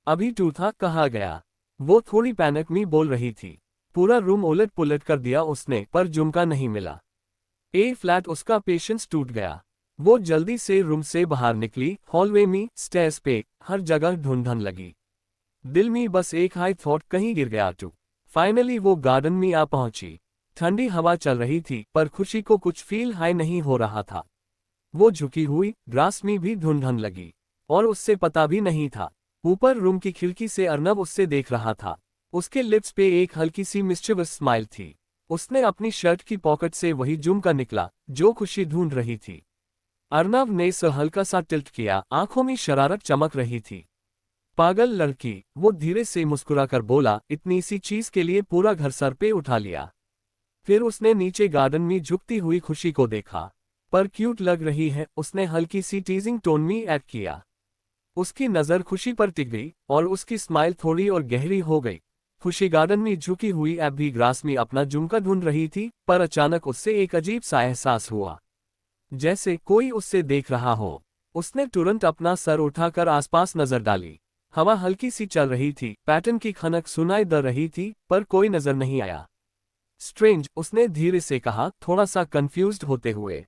अभी टू था कहा गया। वो थोड़ी पैनिक में बोल रही थी। पूरा रूम उलट पुलट कर दिया उसने, पर झुमका नहीं मिला। फ्लैट उसका पेशेंस टूट गया। वो जल्दी से रूम से बाहर निकली। हॉलवे में, स्टेयर्स पे, हर जगह ढूंढने लगी। दिल में बस एक हाई थॉट, कहीं गिर गया टू। फाइनली वो गार्डन में आ पहुंची। ठंडी हवा चल रही थी, पर खुशी को कुछ फील हाई नहीं हो रहा था। वो झुकी हुई ग्रास में भी ढूंढने लगी, और उससे पता भी नहीं था। ऊपर रूम की खिड़की से अर्नव उससे देख रहा था। उसके लिप्स पे एक हल्की सी मिस्चिवस स्माइल थी। उसने अपनी शर्ट की पॉकेट से वही झुमका निकला जो खुशी ढूंढ रही थी। अर्नव ने इसे हल्का सा टिल्ट किया, आंखों में शरारत चमक रही थी। पागल लड़की, वो धीरे से मुस्कुराकर बोला, इतनी सी चीज के लिए पूरा घर सर पे उठा लिया। फिर उसने नीचे गार्डन में झुकती हुई खुशी को देखा। पर क्यूट लग रही है, उसने हल्की सी टीजिंग टोन में ऐड किया। उसकी नजर खुशी पर टिक गई, और उसकी स्माइल थोड़ी और गहरी हो गई। खुशी गार्डन में झुकी हुई ऐप भी ग्रास में अपना झुमका ढूंढ रही थी, पर अचानक उससे एक अजीब सा एहसास हुआ, जैसे कोई उससे देख रहा हो। उसने तुरंत अपना सर उठाकर आसपास नजर डाली। हवा हल्की सी चल रही थी, पैटर्न की खनक सुनाई दे रही थी, पर कोई नजर नहीं आया। स्ट्रेंज, उसने धीरे से कहा, थोड़ा सा कंफ्यूज्ड होते हुए।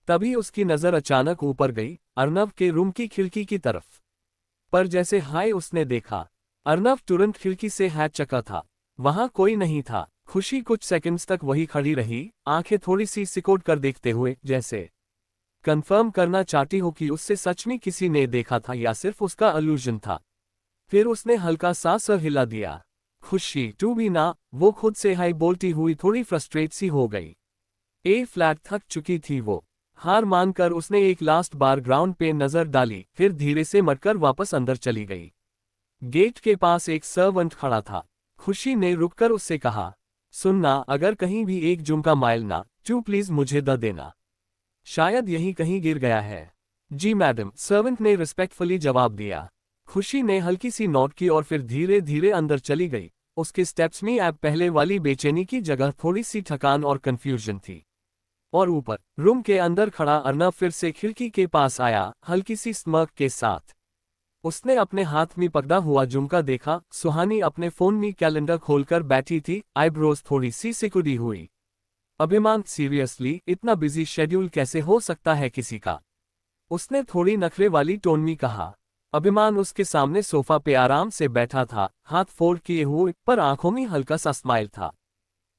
तभी उसकी नजर अचानक ऊपर गई, अर्नव के रूम की खिड़की की तरफ। पर जैसे हाय उसने देखा, अर्नव तुरंत खिड़की से हैट चका था। वहां कोई नहीं था। खुशी कुछ सेकंड्स तक वही खड़ी रही, आंखें थोड़ी सी सिकोड़ कर देखते हुए, जैसे कंफर्म करना चाहती हो कि उससे सच में किसी ने देखा था या सिर्फ उसका इल्यूजन था। फिर उसने हल्का सा सर हिला दिया। खुशी टू भी ना, वो खुद से हाई बोलती हुई थोड़ी फ्रस्ट्रेट सी हो गई। फ्लैट थक चुकी थी वो। हार मानकर उसने एक लास्ट बार ग्राउंड पे नजर डाली, फिर धीरे से मटकर वापस अंदर चली गई। गेट के पास एक सर्वेंट खड़ा था। खुशी ने रुककर उससे कहा, सुनना, अगर कहीं भी एक झुमका माइल ना टू प्लीज मुझे द देना। शायद यही कहीं गिर गया है। जी मैडम, सर्वेंट ने रिस्पेक्टफुली जवाब दिया। खुशी ने हल्की सी नोट की और फिर धीरे धीरे अंदर चली गई। उसके स्टेप्स में अब पहले वाली बेचैनी की जगह थोड़ी सी थकान और कंफ्यूजन थी। और ऊपर रूम के अंदर खड़ा अर्नव फिर से खिड़की के पास आया, हल्की सी स्मर्क के साथ। उसने अपने हाथ में पकड़ा हुआ झुमका देखा। सुहानी अपने फोन में कैलेंडर खोलकर बैठी थी, आईब्रोज थोड़ी सी सिकुड़ी हुई। अभिमान, सीरियसली इतना बिजी शेड्यूल कैसे हो सकता है किसी का? उसने थोड़ी नखरे वाली टोन में कहा। अभिमान उसके सामने सोफा पे आराम से बैठा था, हाथ फोल्ड किए हुए, पर आंखों में हल्का सा स्माइल था।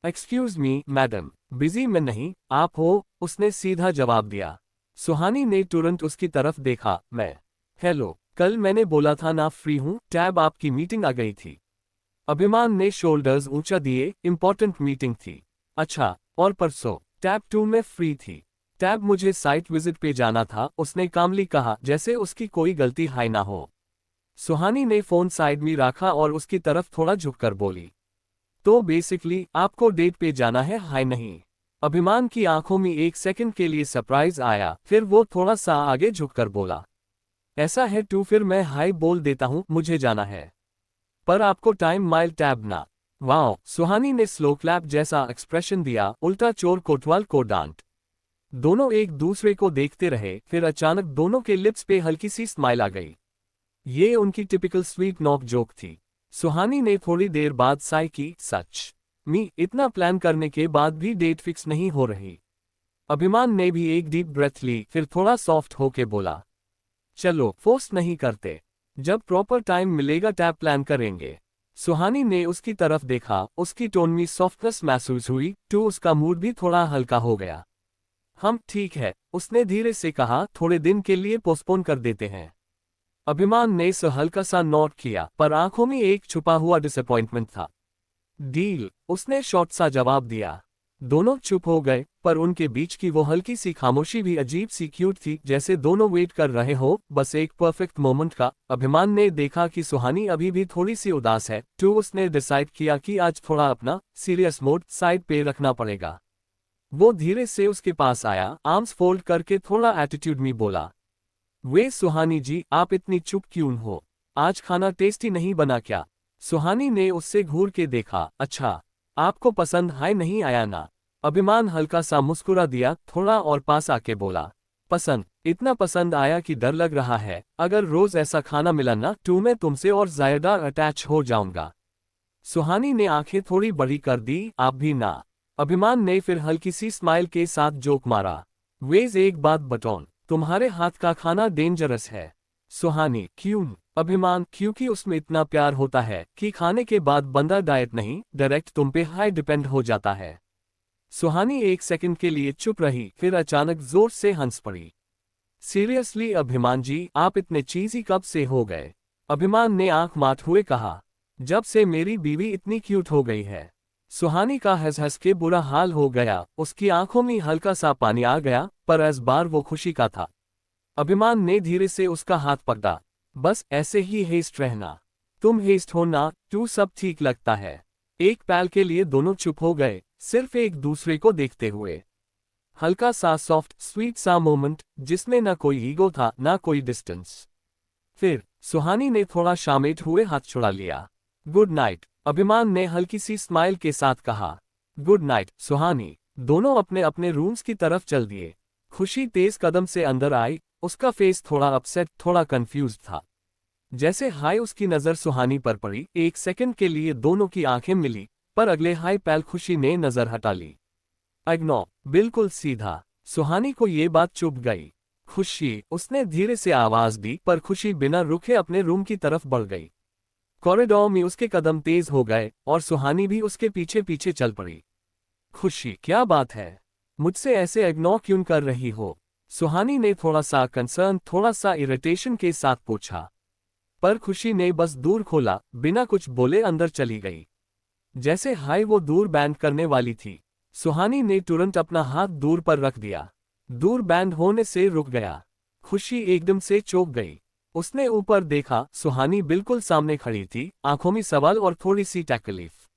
एक्सक्यूज मी मैडम, बिजी में नहीं, आप हो, उसने सीधा जवाब दिया। सुहानी ने तुरंत उसकी तरफ देखा। मैं? हेलो, कल मैंने बोला था ना फ्री हूं, टैब आपकी मीटिंग आ गई थी। अभिमान ने शोल्डर्स ऊंचा दिए, इंपॉर्टेंट मीटिंग थी। अच्छा, और परसों? टैब 2 में फ्री थी। टैब मुझे साइट विजिट पे जाना था, उसने कामली कहा, जैसे उसकी कोई गलती हाई ना हो। सुहानी ने फोन साइड में रखा और उसकी तरफ थोड़ा झुककर बोली, तो बेसिकली आपको डेट पे जाना है, हाई नहीं? अभिमान की आंखों में एक सेकंड के लिए सरप्राइज आया, फिर वो थोड़ा सा आगे झुककर बोला, ऐसा है टू, फिर मैं हाई बोल देता हूं, मुझे जाना है। पर आपको टाइम माइल टैब ना। वाओ, सुहानी ने स्लो क्लैप जैसा एक्सप्रेशन दिया, उल्टा चोर कोतवाल को डांट। दोनों एक दूसरे को देखते रहे, फिर अचानक दोनों के लिप्स पे हल्की सी स्माइल आ गई। ये उनकी टिपिकल स्वीट नॉक जोक थी। सुहानी ने थोड़ी देर बाद साय की, सच? मी इतना प्लान करने के बाद भी डेट फिक्स नहीं हो रही। अभिमान ने भी एक डीप ब्रेथ ली, फिर थोड़ा सॉफ्ट होके बोला, चलो फोर्स नहीं करते, जब प्रॉपर टाइम मिलेगा टैब प्लान करेंगे। सुहानी ने उसकी तरफ देखा, उसकी टोन में सॉफ्टनेस महसूस हुई, तो उसका मूड भी थोड़ा हल्का हो गया। हम ठीक है, उसने धीरे से कहा, थोड़े दिन के लिए पोस्टपोन कर देते हैं। अभिमान ने हल्का सा नोट किया, पर आंखों में एक छुपा हुआ डिसअपॉइंटमेंट था। डील, उसने शॉर्ट सा जवाब दिया। दोनों चुप हो गए, पर उनके बीच की वो हल्की सी खामोशी भी अजीब सी क्यूट थी, जैसे दोनों वेट कर रहे हो बस एक परफेक्ट मोमेंट का। अभिमान ने देखा कि सुहानी अभी भी थोड़ी सी उदास है, तो उसने डिसाइड किया कि आज थोड़ा अपना सीरियस मोड साइड पे रखना पड़ेगा। वो धीरे से उसके पास आया, आर्म्स फोल्ड करके थोड़ा एटीट्यूड में बोला, वे सुहानी जी, आप इतनी चुप क्यों हो? आज खाना टेस्टी नहीं बना क्या? सुहानी ने उससे घूर के देखा, अच्छा, आपको पसंद है नहीं आया ना? अभिमान हल्का सा मुस्कुरा दिया, थोड़ा और पास आके बोला, पसंद, इतना पसंद आया कि डर लग रहा है, अगर रोज ऐसा खाना मिला ना तो मैं तुमसे और ज्यादा अटैच हो जाऊंगा। सुहानी ने आंखें थोड़ी बड़ी कर दी, आप भी ना? अभिमान ने फिर हल्की सी स्माइल के साथ जोक मारा, वेज एक बात बताऊं, तुम्हारे हाथ का खाना डेंजरस है। सुहानी, क्यों? अभिमान, क्योंकि उसमें इतना प्यार होता है कि खाने के बाद बंदा डाइट नहीं, डायरेक्ट तुम पे हाई डिपेंड हो जाता है। सुहानी एक सेकंड के लिए चुप रही, फिर अचानक जोर से हंस पड़ी। सीरियसली अभिमान जी, आप इतने चीजी कब से हो गए? अभिमान ने आंख माथ हुए कहा, जब से मेरी बीवी इतनी क्यूट हो गई है। सुहानी का हंस हंस के बुरा हाल हो गया, उसकी आंखों में हल्का सा पानी आ गया, पर इस बार वो खुशी का था। अभिमान ने धीरे से उसका हाथ पकड़ा, बस ऐसे ही हेस्ट रहना, तुम हेस्ट हो ना, तू सब ठीक लगता है। एक पल के लिए दोनों चुप हो गए, सिर्फ एक दूसरे को देखते हुए। हल्का सा सॉफ्ट स्वीट सा मोमेंट, जिसमें ना कोई ईगो था ना कोई डिस्टेंस। फिर सुहानी ने थोड़ा शामित हुए हाथ छुड़ा लिया। गुड नाइट, अभिमान ने हल्की सी स्माइल के साथ कहा। गुड नाइट सुहानी। दोनों अपने अपने रूम्स की तरफ चल दिए। खुशी तेज कदम से अंदर आई, उसका फेस थोड़ा अपसेट, थोड़ा कंफ्यूज था। जैसे हाय उसकी नजर सुहानी पर पड़ी, एक सेकंड के लिए दोनों की आंखें मिली, पर अगले हाय पल खुशी ने नजर हटा ली। इग्नोर, बिल्कुल सीधा। सुहानी को ये बात चुभ गई। खुशी, उसने धीरे से आवाज दी, पर खुशी बिना रुके अपने रूम की तरफ बढ़ गई। कॉरिडोर में उसके कदम तेज हो गए और सुहानी भी उसके पीछे पीछे चल पड़ी। खुशी, क्या बात है? मुझसे ऐसे इग्नोर क्यों कर रही हो? सुहानी ने थोड़ा सा कंसर्न, थोड़ा सा इरिटेशन के साथ पूछा। पर खुशी ने बस दूर खोला, बिना कुछ बोले अंदर चली गई। जैसे हाय वो दूर बैंड करने वाली थी, सुहानी ने तुरंत अपना हाथ दूर पर रख दिया। दूर बैंड होने से रुक गया। खुशी एकदम से चौंक गई। उसने ऊपर देखा, सुहानी बिल्कुल सामने खड़ी थी, आंखों में सवाल और थोड़ी सी तकलीफ।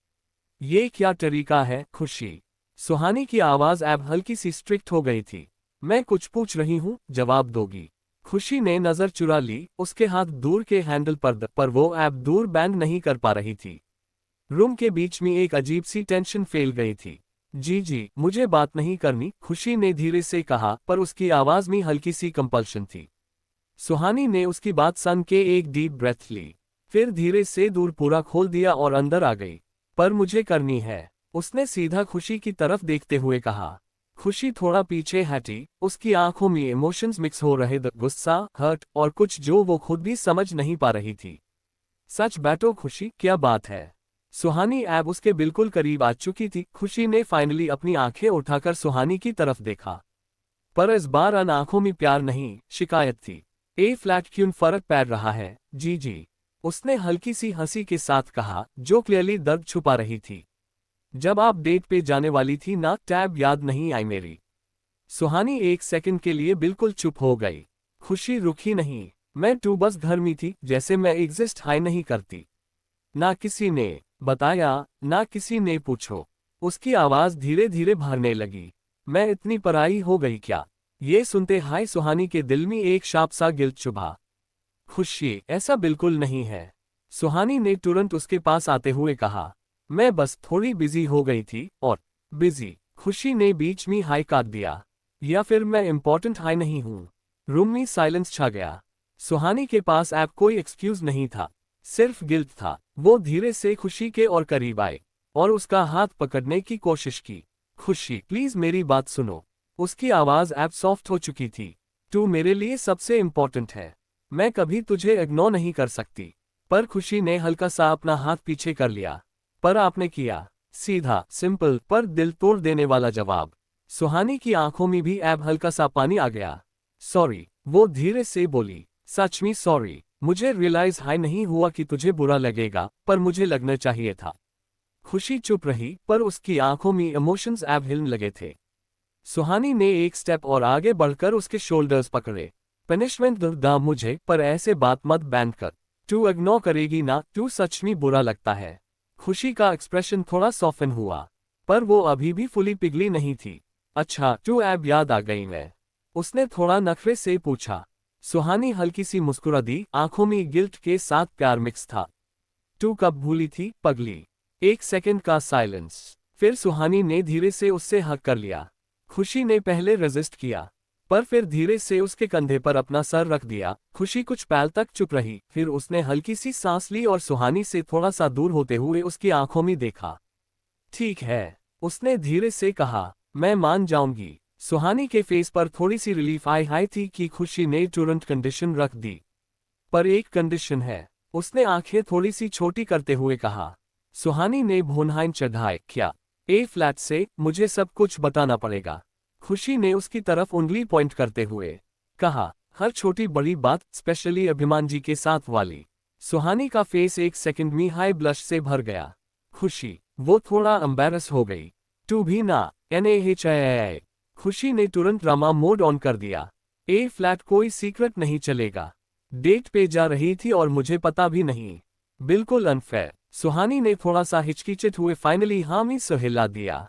ये क्या तरीका है खुशी? सुहानी की आवाज अब हल्की सी स्ट्रिक्ट हो गई थी। मैं कुछ पूछ रही हूँ, जवाब दोगी? खुशी ने नजर चुरा ली, उसके हाथ दूर के हैंडल पर वो अब दूर बैंड नहीं कर पा रही थी। रूम के बीच में एक अजीब सी टेंशन फैल गई थी। जी, मुझे बात नहीं करनी, खुशी ने धीरे से कहा, पर उसकी आवाज में हल्की सी कंपल्शन थी। सुहानी ने उसकी बात सुन के एक डीप ब्रेथ ली, फिर धीरे से दूर पूरा खोल दिया और अंदर आ गई। पर मुझे करनी है, उसने सीधा खुशी की तरफ देखते हुए कहा। खुशी थोड़ा पीछे हटी, उसकी आंखों में इमोशंस मिक्स हो रहे थे, गुस्सा, हर्ट और कुछ जो वो खुद भी समझ नहीं पा रही थी। सच बैठो खुशी, क्या बात है? सुहानी अब उसके बिल्कुल करीब आ चुकी थी। खुशी ने फाइनली अपनी आंखें उठाकर सुहानी की तरफ देखा, पर इस बार उन आंखों में प्यार नहीं, शिकायत थी। ए फ्लैट क्यों फर्क पड़ रहा है? जी, उसने हल्की सी हंसी के साथ कहा, जो क्लियरली दर्द छुपा रही थी। जब आप डेट पे जाने वाली थी ना, टैब याद नहीं आई मेरी? सुहानी एक सेकंड के लिए बिल्कुल चुप हो गई। खुशी रुकी नहीं, मैं तो बस घर में थी, जैसे मैं एग्जिस्ट हाई नहीं करती। ना किसी ने बताया, ना किसी ने पूछो। उसकी आवाज धीरे धीरे भरने लगी। मैं इतनी पराई हो गई क्या? ये सुनते हाय सुहानी के दिल में एक शाप सा गिल्ट चुभा। खुशी, ऐसा बिल्कुल नहीं है। सुहानी ने तुरंत उसके पास आते हुए कहा, मैं बस थोड़ी बिजी हो गई थी। और बिजी? खुशी ने बीच में हाई काट दिया। या फिर मैं इंपॉर्टेंट हाई नहीं हूं? रूम में साइलेंस छा गया। सुहानी के पास अब कोई एक्सक्यूज नहीं था, सिर्फ गिल्ट था। वो धीरे से खुशी के और करीब आए और उसका हाथ पकड़ने की कोशिश की। खुशी, प्लीज मेरी बात सुनो। उसकी आवाज अब सॉफ्ट हो चुकी थी। तू मेरे लिए सबसे इम्पोर्टेंट है। मैं कभी तुझे इग्नोर नहीं कर सकती। पर खुशी ने हल्का सा अपना हाथ पीछे कर लिया। पर आपने किया। सीधा, सिंपल पर दिल तोड़ देने वाला जवाब। सुहानी की आंखों में भी अब हल्का सा पानी आ गया। सॉरी, वो धीरे से बोली। सच में सॉरी, मुझे रियलाइज हाई नहीं हुआ कि तुझे बुरा लगेगा, पर मुझे लगना चाहिए था। खुशी चुप रही, पर उसकी आंखों में इमोशंस अब हिलने लगे थे। सुहानी ने एक स्टेप और आगे बढ़कर उसके शोल्डर्स पकड़े। पनिशमेंट दा मुझे, पर ऐसे बात मत बैन कर। तू इग्नोर करेगी ना? तू सच में बुरा लगता है। खुशी का एक्सप्रेशन थोड़ा सॉफ्टन हुआ, पर वो अभी भी फुली पिघली नहीं थी। अच्छा, तू अब याद आ गई मैं? उसने थोड़ा नखरे से पूछा। सुहानी हल्की सी मुस्कुरा दी, आंखों में गिल्ट के साथ प्यार मिक्स था। तू कब भूली थी पगली? एक सेकंड का साइलेंस। फिर सुहानी ने धीरे से उससे हक कर लिया। खुशी ने पहले रेजिस्ट किया, पर फिर धीरे से उसके कंधे पर अपना सर रख दिया। खुशी कुछ पल तक चुप रही, फिर उसने हल्की सी सांस ली और सुहानी से थोड़ा सा दूर होते हुए उसकी आंखों में देखा। ठीक है, उसने धीरे से कहा, मैं मान जाऊंगी। सुहानी के फेस पर थोड़ी सी रिलीफ आई थी कि खुशी ने तुरंत कंडीशन रख दी। पर एक कंडीशन है, उसने आंखें थोड़ी सी छोटी करते हुए कहा। सुहानी ने भौंहाइन चढ़ाए। क्या? ए फ्लैट से मुझे सब कुछ बताना पड़ेगा। खुशी ने उसकी तरफ उंगली पॉइंट करते हुए कहा, हर छोटी बड़ी बात, स्पेशली अभिमान जी के साथ वाली। सुहानी का फेस एक सेकंड में हाई ब्लश से भर गया। खुशी, वो थोड़ा एम्बैरस हो गई। तू भी ना? NAHI। खुशी ने तुरंत ड्रामा मोड ऑन कर दिया। ए फ्लैट कोई सीक्रेट नहीं चलेगा। डेट पे जा रही थी और मुझे पता भी नहीं। बिल्कुल अनफेयर। सुहानी ने थोड़ा सा हिचकिचित हुए फाइनली हामी से हिला दिया।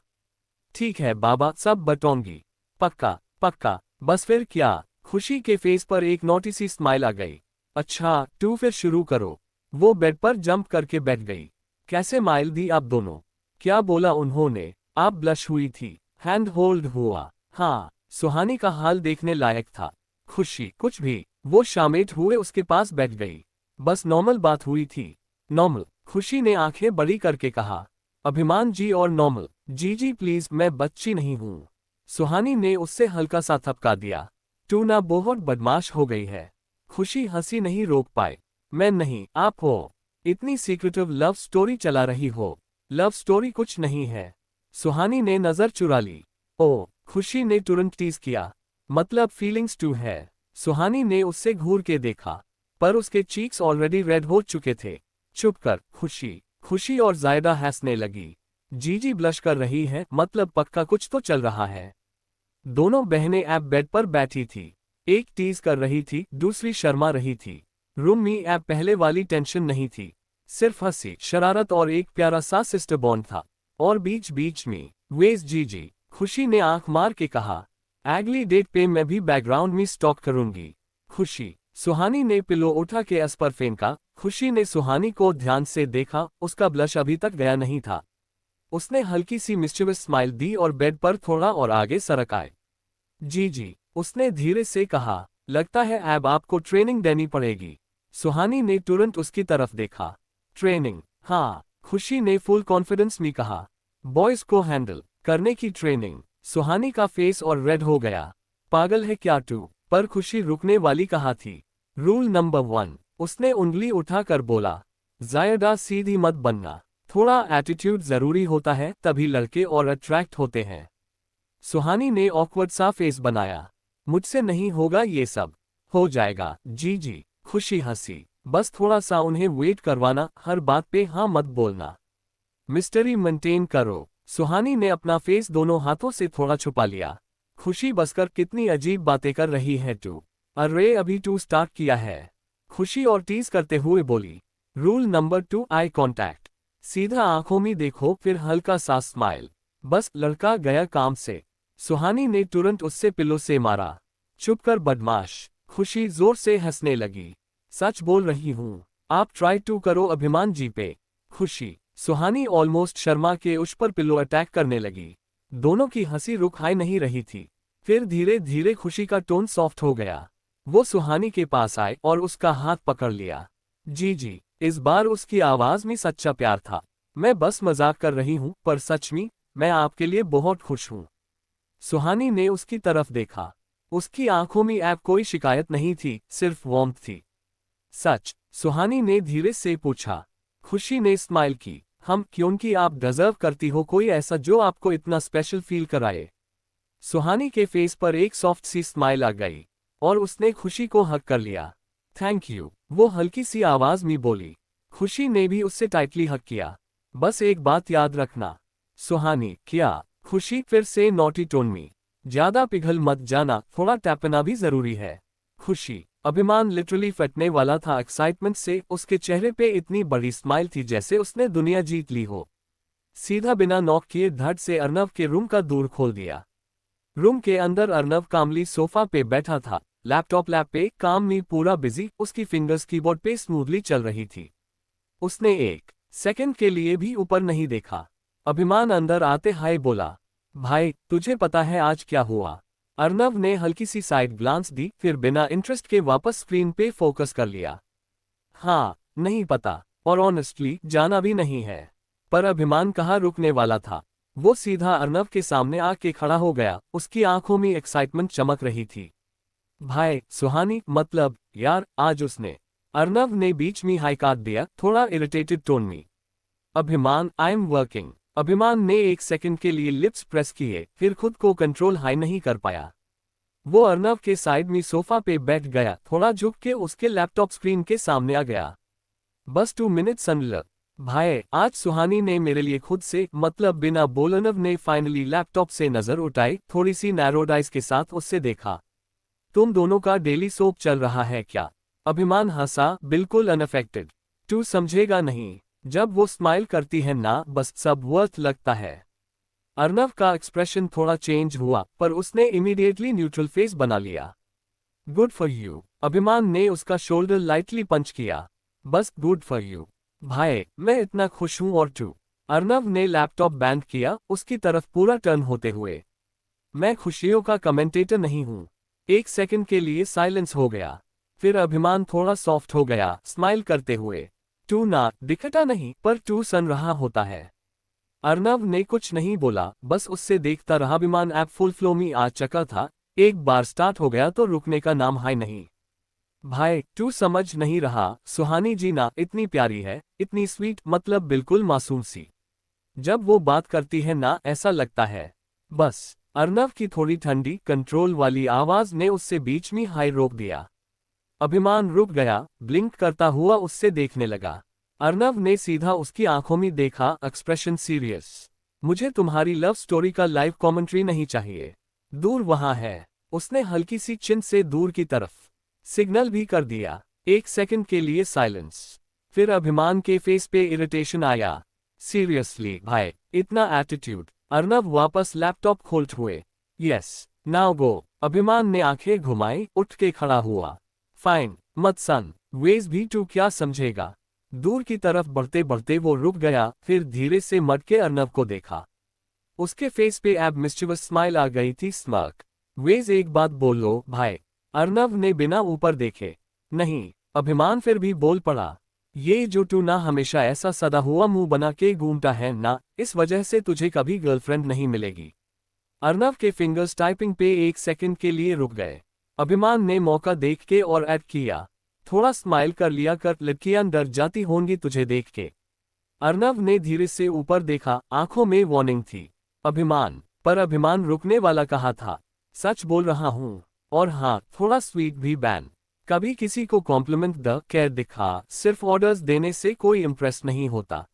ठीक है बाबा, सब बताऊंगी। पक्का? पक्का। बस फिर क्या? खुशी के फेस पर एक नोटी सी स्माइल आ गई। अच्छा, तू फिर शुरू करो। वो बेड पर जंप करके बैठ गई। कैसे माइल दी आप दोनों? क्या बोला उन्होंने? आप ब्लश हुई थी, हैंड होल्ड हुआ। हाँ, सुहानी का हाल देखने लायक था। खुशी, कुछ भी। वो शामिल हुए उसके पास बैठ गई। बस नॉर्मल बात हुई थी। नॉर्मल? खुशी ने आंखें बड़ी करके कहा। अभिमान जी और नॉर्मल? जी जी प्लीज, मैं बच्ची नहीं हूं। सुहानी ने उससे हल्का सा थपका दिया। तू ना बहुत बदमाश हो गई है। खुशी हंसी नहीं रोक पाए। मैं नहीं, आप हो। इतनी सीक्रेटिव लव स्टोरी चला रही हो। लव स्टोरी कुछ नहीं है। सुहानी ने नजर चुरा ली। ओ, खुशी ने तुरंत टीज किया। मतलब फीलिंग्स टू है। सुहानी ने उससे घूर के देखा, पर उसके चीक्स ऑलरेडी रेड हो चुके थे। चुप कर खुशी। खुशी और जायदा हंसने लगी। जीजी ब्लश कर रही है, मतलब पक्का कुछ तो चल रहा है। दोनों बहनें अब बेड पर बैठी थी। एक टीज कर रही थी, दूसरी शर्मा रही थी। रूम में अब पहले वाली टेंशन नहीं थी, सिर्फ हंसी, शरारत और एक प्यारा सा सिस्टर बॉन्ड था। और बीच बीच में वेज जीजी? खुशी ने आंख मार के कहा। अगली डेट पे मैं भी बैकग्राउंड में स्टॉक करूंगी। खुशी। सुहानी ने पिलो उठा के एस पर फेंका। खुशी ने सुहानी को ध्यान से देखा, उसका ब्लश अभी तक गया नहीं था। उसने हल्की सी मिस्चिवस स्माइल दी और बेड पर थोड़ा और आगे सरक आए। जी, उसने धीरे से कहा। लगता है अब आपको ट्रेनिंग देनी पड़ेगी। सुहानी ने तुरंत उसकी तरफ देखा। ट्रेनिंग? हाँ, खुशी ने फुल कॉन्फिडेंस में कहा। बॉयज को हैंडल करने की ट्रेनिंग? सुहानी का फेस और रेड हो गया। पागल है क्या तू? पर खुशी रुकने वाली कहा थी। रूल नंबर 1, उसने उंगली उठाकर बोला। ज्यादा सीधी मत बनना। थोड़ा एटीट्यूड जरूरी होता है, तभी लड़के और अट्रैक्ट होते हैं। सुहानी ने ऑकवर्ड सा फेस बनाया। मुझसे नहीं होगा ये सब। हो जाएगा जी। खुशी हंसी। बस थोड़ा सा उन्हें वेट करवाना, हर बात पे हाँ मत बोलना। मिस्टरी मेंटेन करो। सुहानी ने अपना फेस दोनों हाथों से थोड़ा छुपा लिया। खुशी, बसकर कितनी अजीब बातें कर रही है तू। अरे अभी तू स्टार्ट किया है। खुशी और टीज करते हुए बोली। Rule number 2, eye contact. सीधा आंखों में देखो, फिर हल्का सा स्माइल। बस लड़का गया काम से। सुहानी ने तुरंत उससे पिलो से मारा। चुप कर बदमाश। खुशी जोर से हंसने लगी। सच बोल रही हूँ। आप ट्राई टू करो अभिमान जी पे। खुशी। सुहानी ऑलमोस्ट शर्मा के उस पर पिलो अटैक करने लगी। दोनों की हंसी रुक नहीं रही थी। फिर धीरे धीरे खुशी का टोन सॉफ्ट हो गया। वो सुहानी के पास आए और उसका हाथ पकड़ लिया। जी, इस बार उसकी आवाज में सच्चा प्यार था। मैं बस मजाक कर रही हूँ, पर सच में मैं आपके लिए बहुत खुश हूँ। सुहानी ने उसकी तरफ देखा। उसकी आंखों में अब कोई शिकायत नहीं थी, सिर्फ वार्मथ थी। सच? सुहानी ने धीरे से पूछा। खुशी ने स्माइल की। हम क्योंकि आप डिजर्व करती हो कोई ऐसा जो आपको इतना स्पेशल फील कराए। सुहानी के फेस पर एक सॉफ्ट सी स्माइल आ गई और उसने खुशी को हक कर लिया। थैंक यू, वो हल्की सी आवाज में बोली। खुशी ने भी उससे टाइटली हक किया। बस एक बात याद रखना। सुहानी, क्या? खुशी फिर से नॉटी टोन में। ज्यादा पिघल मत जाना, थोड़ा टैपना भी जरूरी है। खुशी, अभिमान लिटरली फटने वाला था एक्साइटमेंट से। उसके चेहरे पे इतनी बड़ी स्माइल थी जैसे उसने दुनिया जीत ली हो। सीधा बिना नॉक किए धड़ से अर्नव के रूम का दूर खोल दिया। रूम के अंदर अर्नव कामली सोफा पे बैठा था, लैपटॉप लैप पे काम में पूरा बिजी। उसकी फिंगर्स कीबोर्ड पे स्मूथली चल रही थी। उसने एक सेकंड के लिए भी ऊपर नहीं देखा। अभिमान अंदर आते हाय बोला, भाई तुझे पता है आज क्या हुआ? अर्नव ने हल्की सी साइड ग्लांस दी, फिर बिना इंटरेस्ट के वापस स्क्रीन पे फोकस कर लिया। हाँ, नहीं पता, और ऑनेस्टली जाना भी नहीं है। पर अभिमान कहाँ रुकने वाला था। वो सीधा अर्नव के सामने आके खड़ा हो गया। उसकी आंखों में एक्साइटमेंट चमक रही थी। भाई सुहानी, मतलब यार आज उसने। अर्नव ने बीच में हाई काट दिया, थोड़ा इरिटेटेड टोन में। अभिमान, आई एम वर्किंग। अभिमान ने एक सेकंड के लिए लिप्स प्रेस किए, फिर खुद को कंट्रोल हाई नहीं कर पाया। वो अर्नव के साइड में सोफा पे बैठ गया, थोड़ा झुक के उसके लैपटॉप स्क्रीन के सामने आ गया। बस 2 मिनट्स अनलर। भाई आज सुहानी ने मेरे लिए खुद से, मतलब बिना बोले। अर्नव ने फाइनली लैपटॉप से नजर उठाई, थोड़ी सी नैरोड आइज के साथ उससे देखा। तुम दोनों का डेली सोप चल रहा है क्या? अभिमान हंसा, बिल्कुल अनअफेक्टेड। तू समझेगा नहीं, जब वो स्माइल करती है ना, बस सब वर्थ लगता है। अर्नव का एक्सप्रेशन थोड़ा चेंज हुआ, पर उसने इमीडिएटली न्यूट्रल फेस बना लिया। Good for you. अभिमान ने उसका शोल्डर लाइटली पंच किया। बस गुड फॉर यू। भाई मैं इतना खुश हूं। और तू? अर्नव ने लैपटॉप बैंड किया, उसकी तरफ पूरा टर्न होते हुए। मैं खुशियों का कमेंटेटर नहीं हूं। एक सेकंड के लिए साइलेंस हो गया। फिर अभिमान थोड़ा सॉफ्ट हो गया, स्माइल करते हुए। तू ना दिखता नहीं, पर तू सन रहा होता है। अर्नव ने कुछ नहीं बोला, बस उससे देखता रहा। अभिमान ऐप फुल फ्लो में आ चुका था। एक बार स्टार्ट हो गया तो रुकने का नाम हाय नहीं। भाई तू समझ नहीं रहा, सुहानी जी ना इतनी प्यारी है, इतनी स्वीट, मतलब बिल्कुल मासूम सी। जब वो बात करती है ना, ऐसा लगता है। बस। अर्नव की थोड़ी ठंडी कंट्रोल वाली आवाज ने उससे बीच में हाई रोक दिया। अभिमान रुक गया, ब्लिंक करता हुआ उससे देखने लगा। अर्नव ने सीधा उसकी आंखों में देखा, एक्सप्रेशन सीरियस। मुझे तुम्हारी लव स्टोरी का लाइव कमेंट्री नहीं चाहिए। दूर वहां है। उसने हल्की सी चिन से दूर की तरफ सिग्नल भी कर दिया। एक सेकंड के लिए साइलेंस। फिर अभिमान के फेस पे इरिटेशन आया। सीरियसली भाई, इतना एटीट्यूड? अर्नव वापस लैपटॉप खोलते हुए। Yes, now go. अभिमान ने आंखें घुमाई, उठ के खड़ा हुआ। फाइन, मत सन वेज भी तू क्या समझेगा। दूर की तरफ बढ़ते बढ़ते वो रुक गया, फिर धीरे से मट के अर्नव को देखा। उसके फेस पे अब मिस्चिवस स्माइल आ गई थी, स्मर्क। वेज एक बात बोलो भाई। अर्नव ने बिना ऊपर देखे। नहीं। अभिमान फिर भी बोल पड़ा। ये जो तू ना हमेशा ऐसा सदा हुआ मुंह बना के घूमता है ना, इस वजह से तुझे कभी गर्लफ्रेंड नहीं मिलेगी। अर्नव के फिंगर्स टाइपिंग पे एक सेकंड के लिए रुक गए। अभिमान ने मौका देख के और ऐड किया। थोड़ा स्माइल कर लिया कर, लड़कियां डर जाती होंगी तुझे देख के। अर्नव ने धीरे से ऊपर देखा, आंखों में वार्निंग थी। अभिमान, पर अभिमान रुकने वाला कहा था। सच बोल रहा हूं। और हाँ, थोड़ा स्वीट भी बैन। कभी किसी को कॉम्प्लीमेंट द केयर दिखा, सिर्फ ऑर्डर्स देने से कोई इंप्रेस नहीं होता।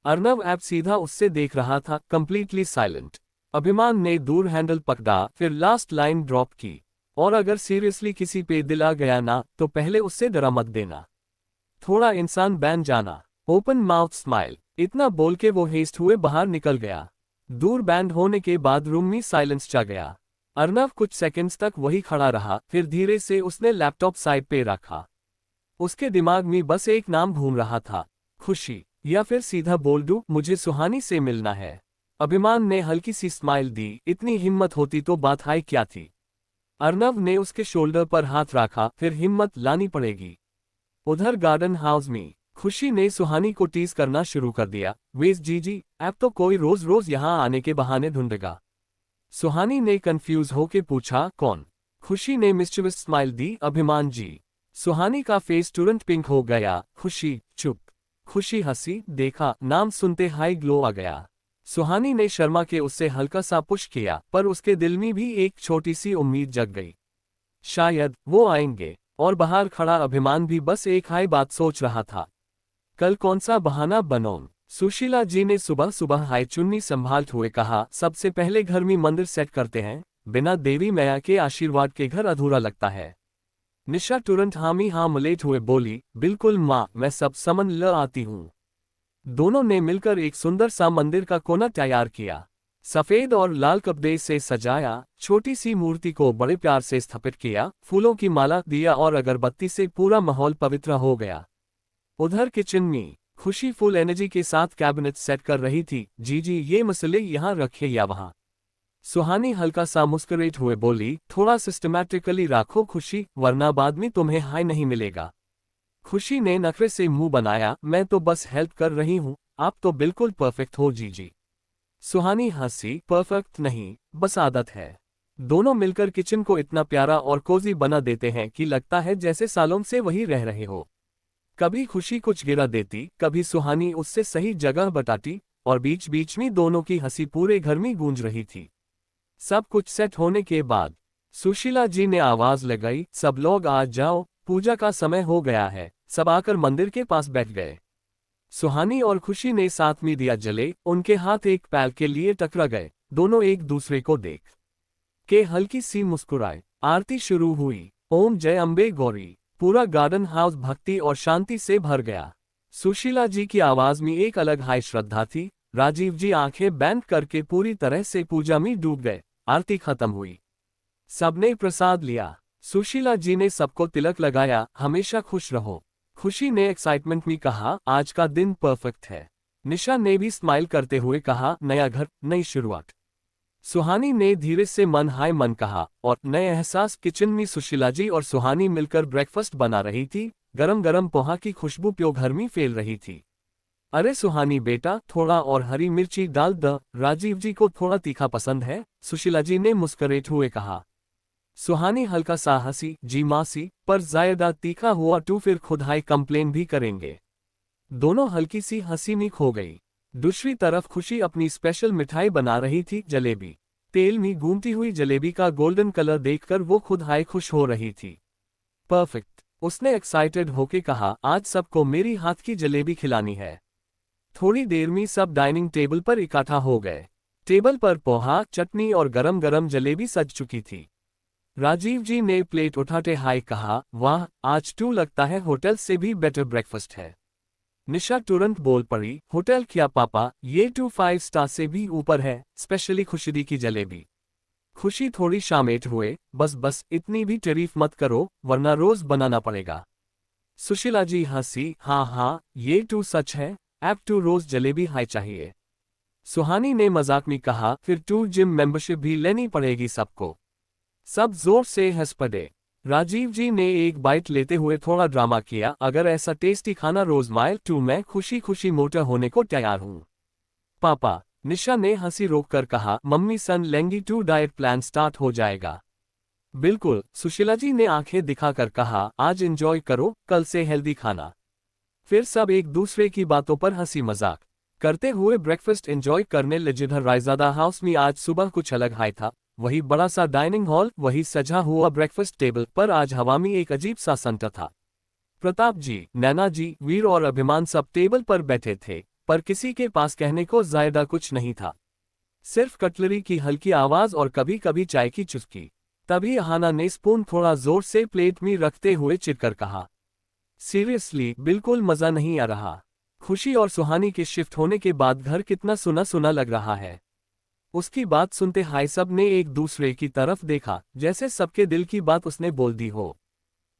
अर्नव ऐप सीधा उससे देख रहा था, कंप्लीटली साइलेंट। अभिमान ने दूर हैंडल पकड़ा, फिर लास्ट लाइन ड्रॉप की। और अगर सीरियसली किसी पे दिल आ गया ना, तो पहले उससे डरा मत देना। थोड़ा इंसान बैन जाना। Open mouth smile. इतना बोल के वो हेस्ट हुए बाहर निकल गया। दूर बैंड होने के बाद रूम में साइलेंस छा गया। अर्नव कुछ सेकंड्स तक वही खड़ा रहा, फिर धीरे से उसने लैपटॉप साइड पे रखा। उसके दिमाग में बस एक नाम घूम रहा था, खुशी। या फिर सीधा बोल दूं, मुझे सुहानी से मिलना है। अभिमान ने हल्की सी स्माइल दी। इतनी हिम्मत होती तो बात हाई क्या थी। अर्नव ने उसके शोल्डर पर हाथ रखा, फिर हिम्मत लानी पड़ेगी। उधर गार्डन हाउस में खुशी ने सुहानी को टीज करना शुरू कर दिया। वेज जी, अब तो कोई रोज रोज यहाँ आने के बहाने ढूंढेगा। सुहानी ने कंफ्यूज होके पूछा, कौन? खुशी ने मिस्चिवस स्माइल दी, अभिमान जी। सुहानी का फेस तुरंत पिंक हो गया। खुशी चुप। खुशी हंसी, देखा, नाम सुनते हाई ग्लो आ गया। सुहानी ने शर्मा के उससे हल्का सा पुश किया, पर उसके दिल में भी एक छोटी सी उम्मीद जग गई। शायद वो आएंगे। और बाहर खड़ा अभिमान भी बस एक हाई बात सोच रहा था। कल कौन सा बहाना बनाऊं? सुशीला जी ने सुबह सुबह हाई चुन्नी संभालते हुए कहा, सबसे पहले घर में मंदिर सेट करते हैं, बिना देवी मैया के आशीर्वाद के घर अधूरा लगता है। निशा तुरंत हामी हाँ मलेट हुए बोली, बिल्कुल माँ, मैं सब समझ ल आती हूँ। दोनों ने मिलकर एक सुंदर सा मंदिर का कोना तैयार किया। सफेद और लाल कपड़े से सजाया, छोटी सी मूर्ति को बड़े प्यार से स्थापित किया, फूलों की माला दिया और अगरबत्ती से पूरा माहौल पवित्र हो गया। उधर किचन में खुशी फुल एनर्जी के साथ कैबिनेट सेट कर रही थी। जी ये मसले यहाँ रखे या वहाँ? सुहानी हल्का सा मुस्कुराते हुए बोली, थोड़ा सिस्टमैटिकली रखो खुशी, वरना बाद में तुम्हें हाई नहीं मिलेगा। खुशी ने नखरे से मुंह बनाया, मैं तो बस हेल्प कर रही हूँ, आप तो बिल्कुल परफेक्ट हो जी। सुहानी हंसी, परफेक्ट नहीं, बस आदत है। दोनों मिलकर किचन को इतना प्यारा और कोजी बना देते हैं कि लगता है जैसे सालों से वही रह रहे हो। कभी खुशी कुछ गिरा देती, कभी सुहानी उससे सही जगह बताती, और बीच बीच में दोनों की हंसी पूरे घर में गूंज रही थी। सब कुछ सेट होने के बाद सुशीला जी ने आवाज लगाई, सब लोग आ जाओ, पूजा का समय हो गया है। सब आकर मंदिर के पास बैठ गए। सुहानी और खुशी ने साथ में दिया जले, उनके हाथ एक पैल के लिए टकरा गए। दोनों एक दूसरे को देख के हल्की सी मुस्कुराए। आरती शुरू हुई। ओम जय अम्बे गौरी। पूरा गार्डन हाउस भक्ति और शांति से भर गया। सुशीला जी की आवाज में एक अलग हाई श्रद्धा थी। राजीव जी आंखें बंद करके पूरी तरह से पूजा में डूब गए। आरती खत्म हुई। सबने प्रसाद लिया। सुशीला जी ने सबको तिलक लगाया, हमेशा खुश रहो। खुशी ने एक्साइटमेंट में कहा, आज का दिन परफेक्ट है। निशा ने भी स्माइल करते हुए कहा, नया घर, नई शुरुआत। सुहानी ने धीरे से मन हाय मन कहा, और नए एहसास। किचन में सुशीला जी और सुहानी मिलकर ब्रेकफास्ट बना रही थी। गरम गरम पोहा की खुशबू प्यो घर में फैल रही थी। अरे सुहानी बेटा, थोड़ा और हरी मिर्ची डाल द, राजीव जी को थोड़ा तीखा पसंद है, सुशीला जी ने मुस्कुराते हुए कहा। सुहानी हल्का सा हंसी, जी मासी, पर ज्यादा तीखा हुआ तो फिर खुद हाई कंप्लेन भी करेंगे। दोनों हल्की सी हंसी में खो गई। दूसरी तरफ खुशी अपनी स्पेशल मिठाई बना रही थी, जलेबी। तेल में घूमती हुई जलेबी का गोल्डन कलर देखकर वो खुद हाई खुश हो रही थी। परफेक्ट, उसने एक्साइटेड होके कहा, आज सबको मेरी हाथ की जलेबी खिलानी है। थोड़ी देर में सब डाइनिंग टेबल पर इकट्ठा हो गए। टेबल पर पोहा, चटनी और गरम गरम जलेबी सज चुकी थी। राजीव जी ने प्लेट उठाते हाय कहा, वाह, आज तो लगता है होटल से भी बेटर ब्रेकफास्ट है। निशा तुरंत बोल पड़ी, होटल क्या पापा, ये 5 स्टार से भी ऊपर है, स्पेशली खुशदी की जलेबी। खुशी थोड़ी शामेट हुए, बस इतनी भी तारीफ मत करो, वरना रोज बनाना पड़ेगा। सुशीला जी हंसी, हाँ, ये तो सच है, अब तो रोज जलेबी हाई चाहिए। सुहानी ने मजाक में कहा, फिर तो जिम मेंबरशिप भी लेनी पड़ेगी सबको। सब जोर से हंस पड़े। राजीव जी ने एक बाइट लेते हुए थोड़ा ड्रामा किया, अगर ऐसा टेस्टी खाना रोज माइल तो मैं खुशी खुशी मोटा होने को तैयार हूँ। पापा, निशा ने हंसी रोककर कहा, मम्मी सन लेंगी तो डाइट प्लान स्टार्ट हो जाएगा। बिल्कुल, सुशीला जी ने आंखें दिखाकर कहा, आज एंजॉय करो, कल से हेल्दी खाना। फिर सब एक दूसरे की बातों पर हंसी मजाक करते हुए ब्रेकफास्ट एंजॉय करने लगे। जिधर रायजादा हाउस में आज सुबह कुछ अलग हाई था। वही बड़ा सा डाइनिंग हॉल, वही सजा हुआ ब्रेकफास्ट टेबल, पर आज हवा में एक अजीब सा सन्नाटा था। प्रताप जी, नैना जी, वीर और अभिमान सब टेबल पर बैठे थे, पर किसी के पास कहने को ज्यादा कुछ नहीं था। सिर्फ कटलरी की हल्की आवाज और कभी कभी चाय की चुस्की। तभी अहाना ने स्पून थोड़ा जोर से प्लेट में रखते हुए चिढ़कर कहा, सीरियसली, बिल्कुल मजा नहीं आ रहा। खुशी और सुहानी के शिफ्ट होने के बाद घर कितना सुना सुना लग रहा है। उसकी बात सुनते हाय सब ने एक दूसरे की तरफ देखा, जैसे सबके दिल की बात उसने बोल दी हो।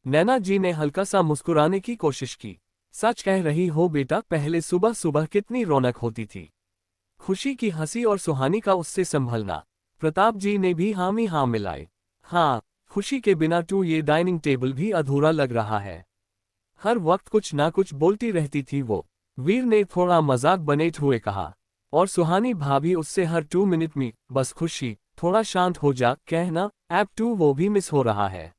नैना जी ने हल्का सा मुस्कुराने की कोशिश की। सच कह रही हो बेटा, पहले सुबह सुबह कितनी रौनक होती थी। खुशी की हंसी और सुहानी का उससे संभलना। प्रताप जी ने भी हामी हाँ मिलाए। हाँ, खुशी के बिना तो ये डाइनिंग टेबल भी अधूरा लग रहा है। हर वक्त कुछ ना कुछ बोलती रहती थी वो। वीर ने थोड़ा मजाक बने हुए कहा। और सुहानी भाभी उससे हर 2 मिनट में, बस खुशी थोड़ा शांत हो जा कहना, ऐप 2 वो भी मिस हो रहा है।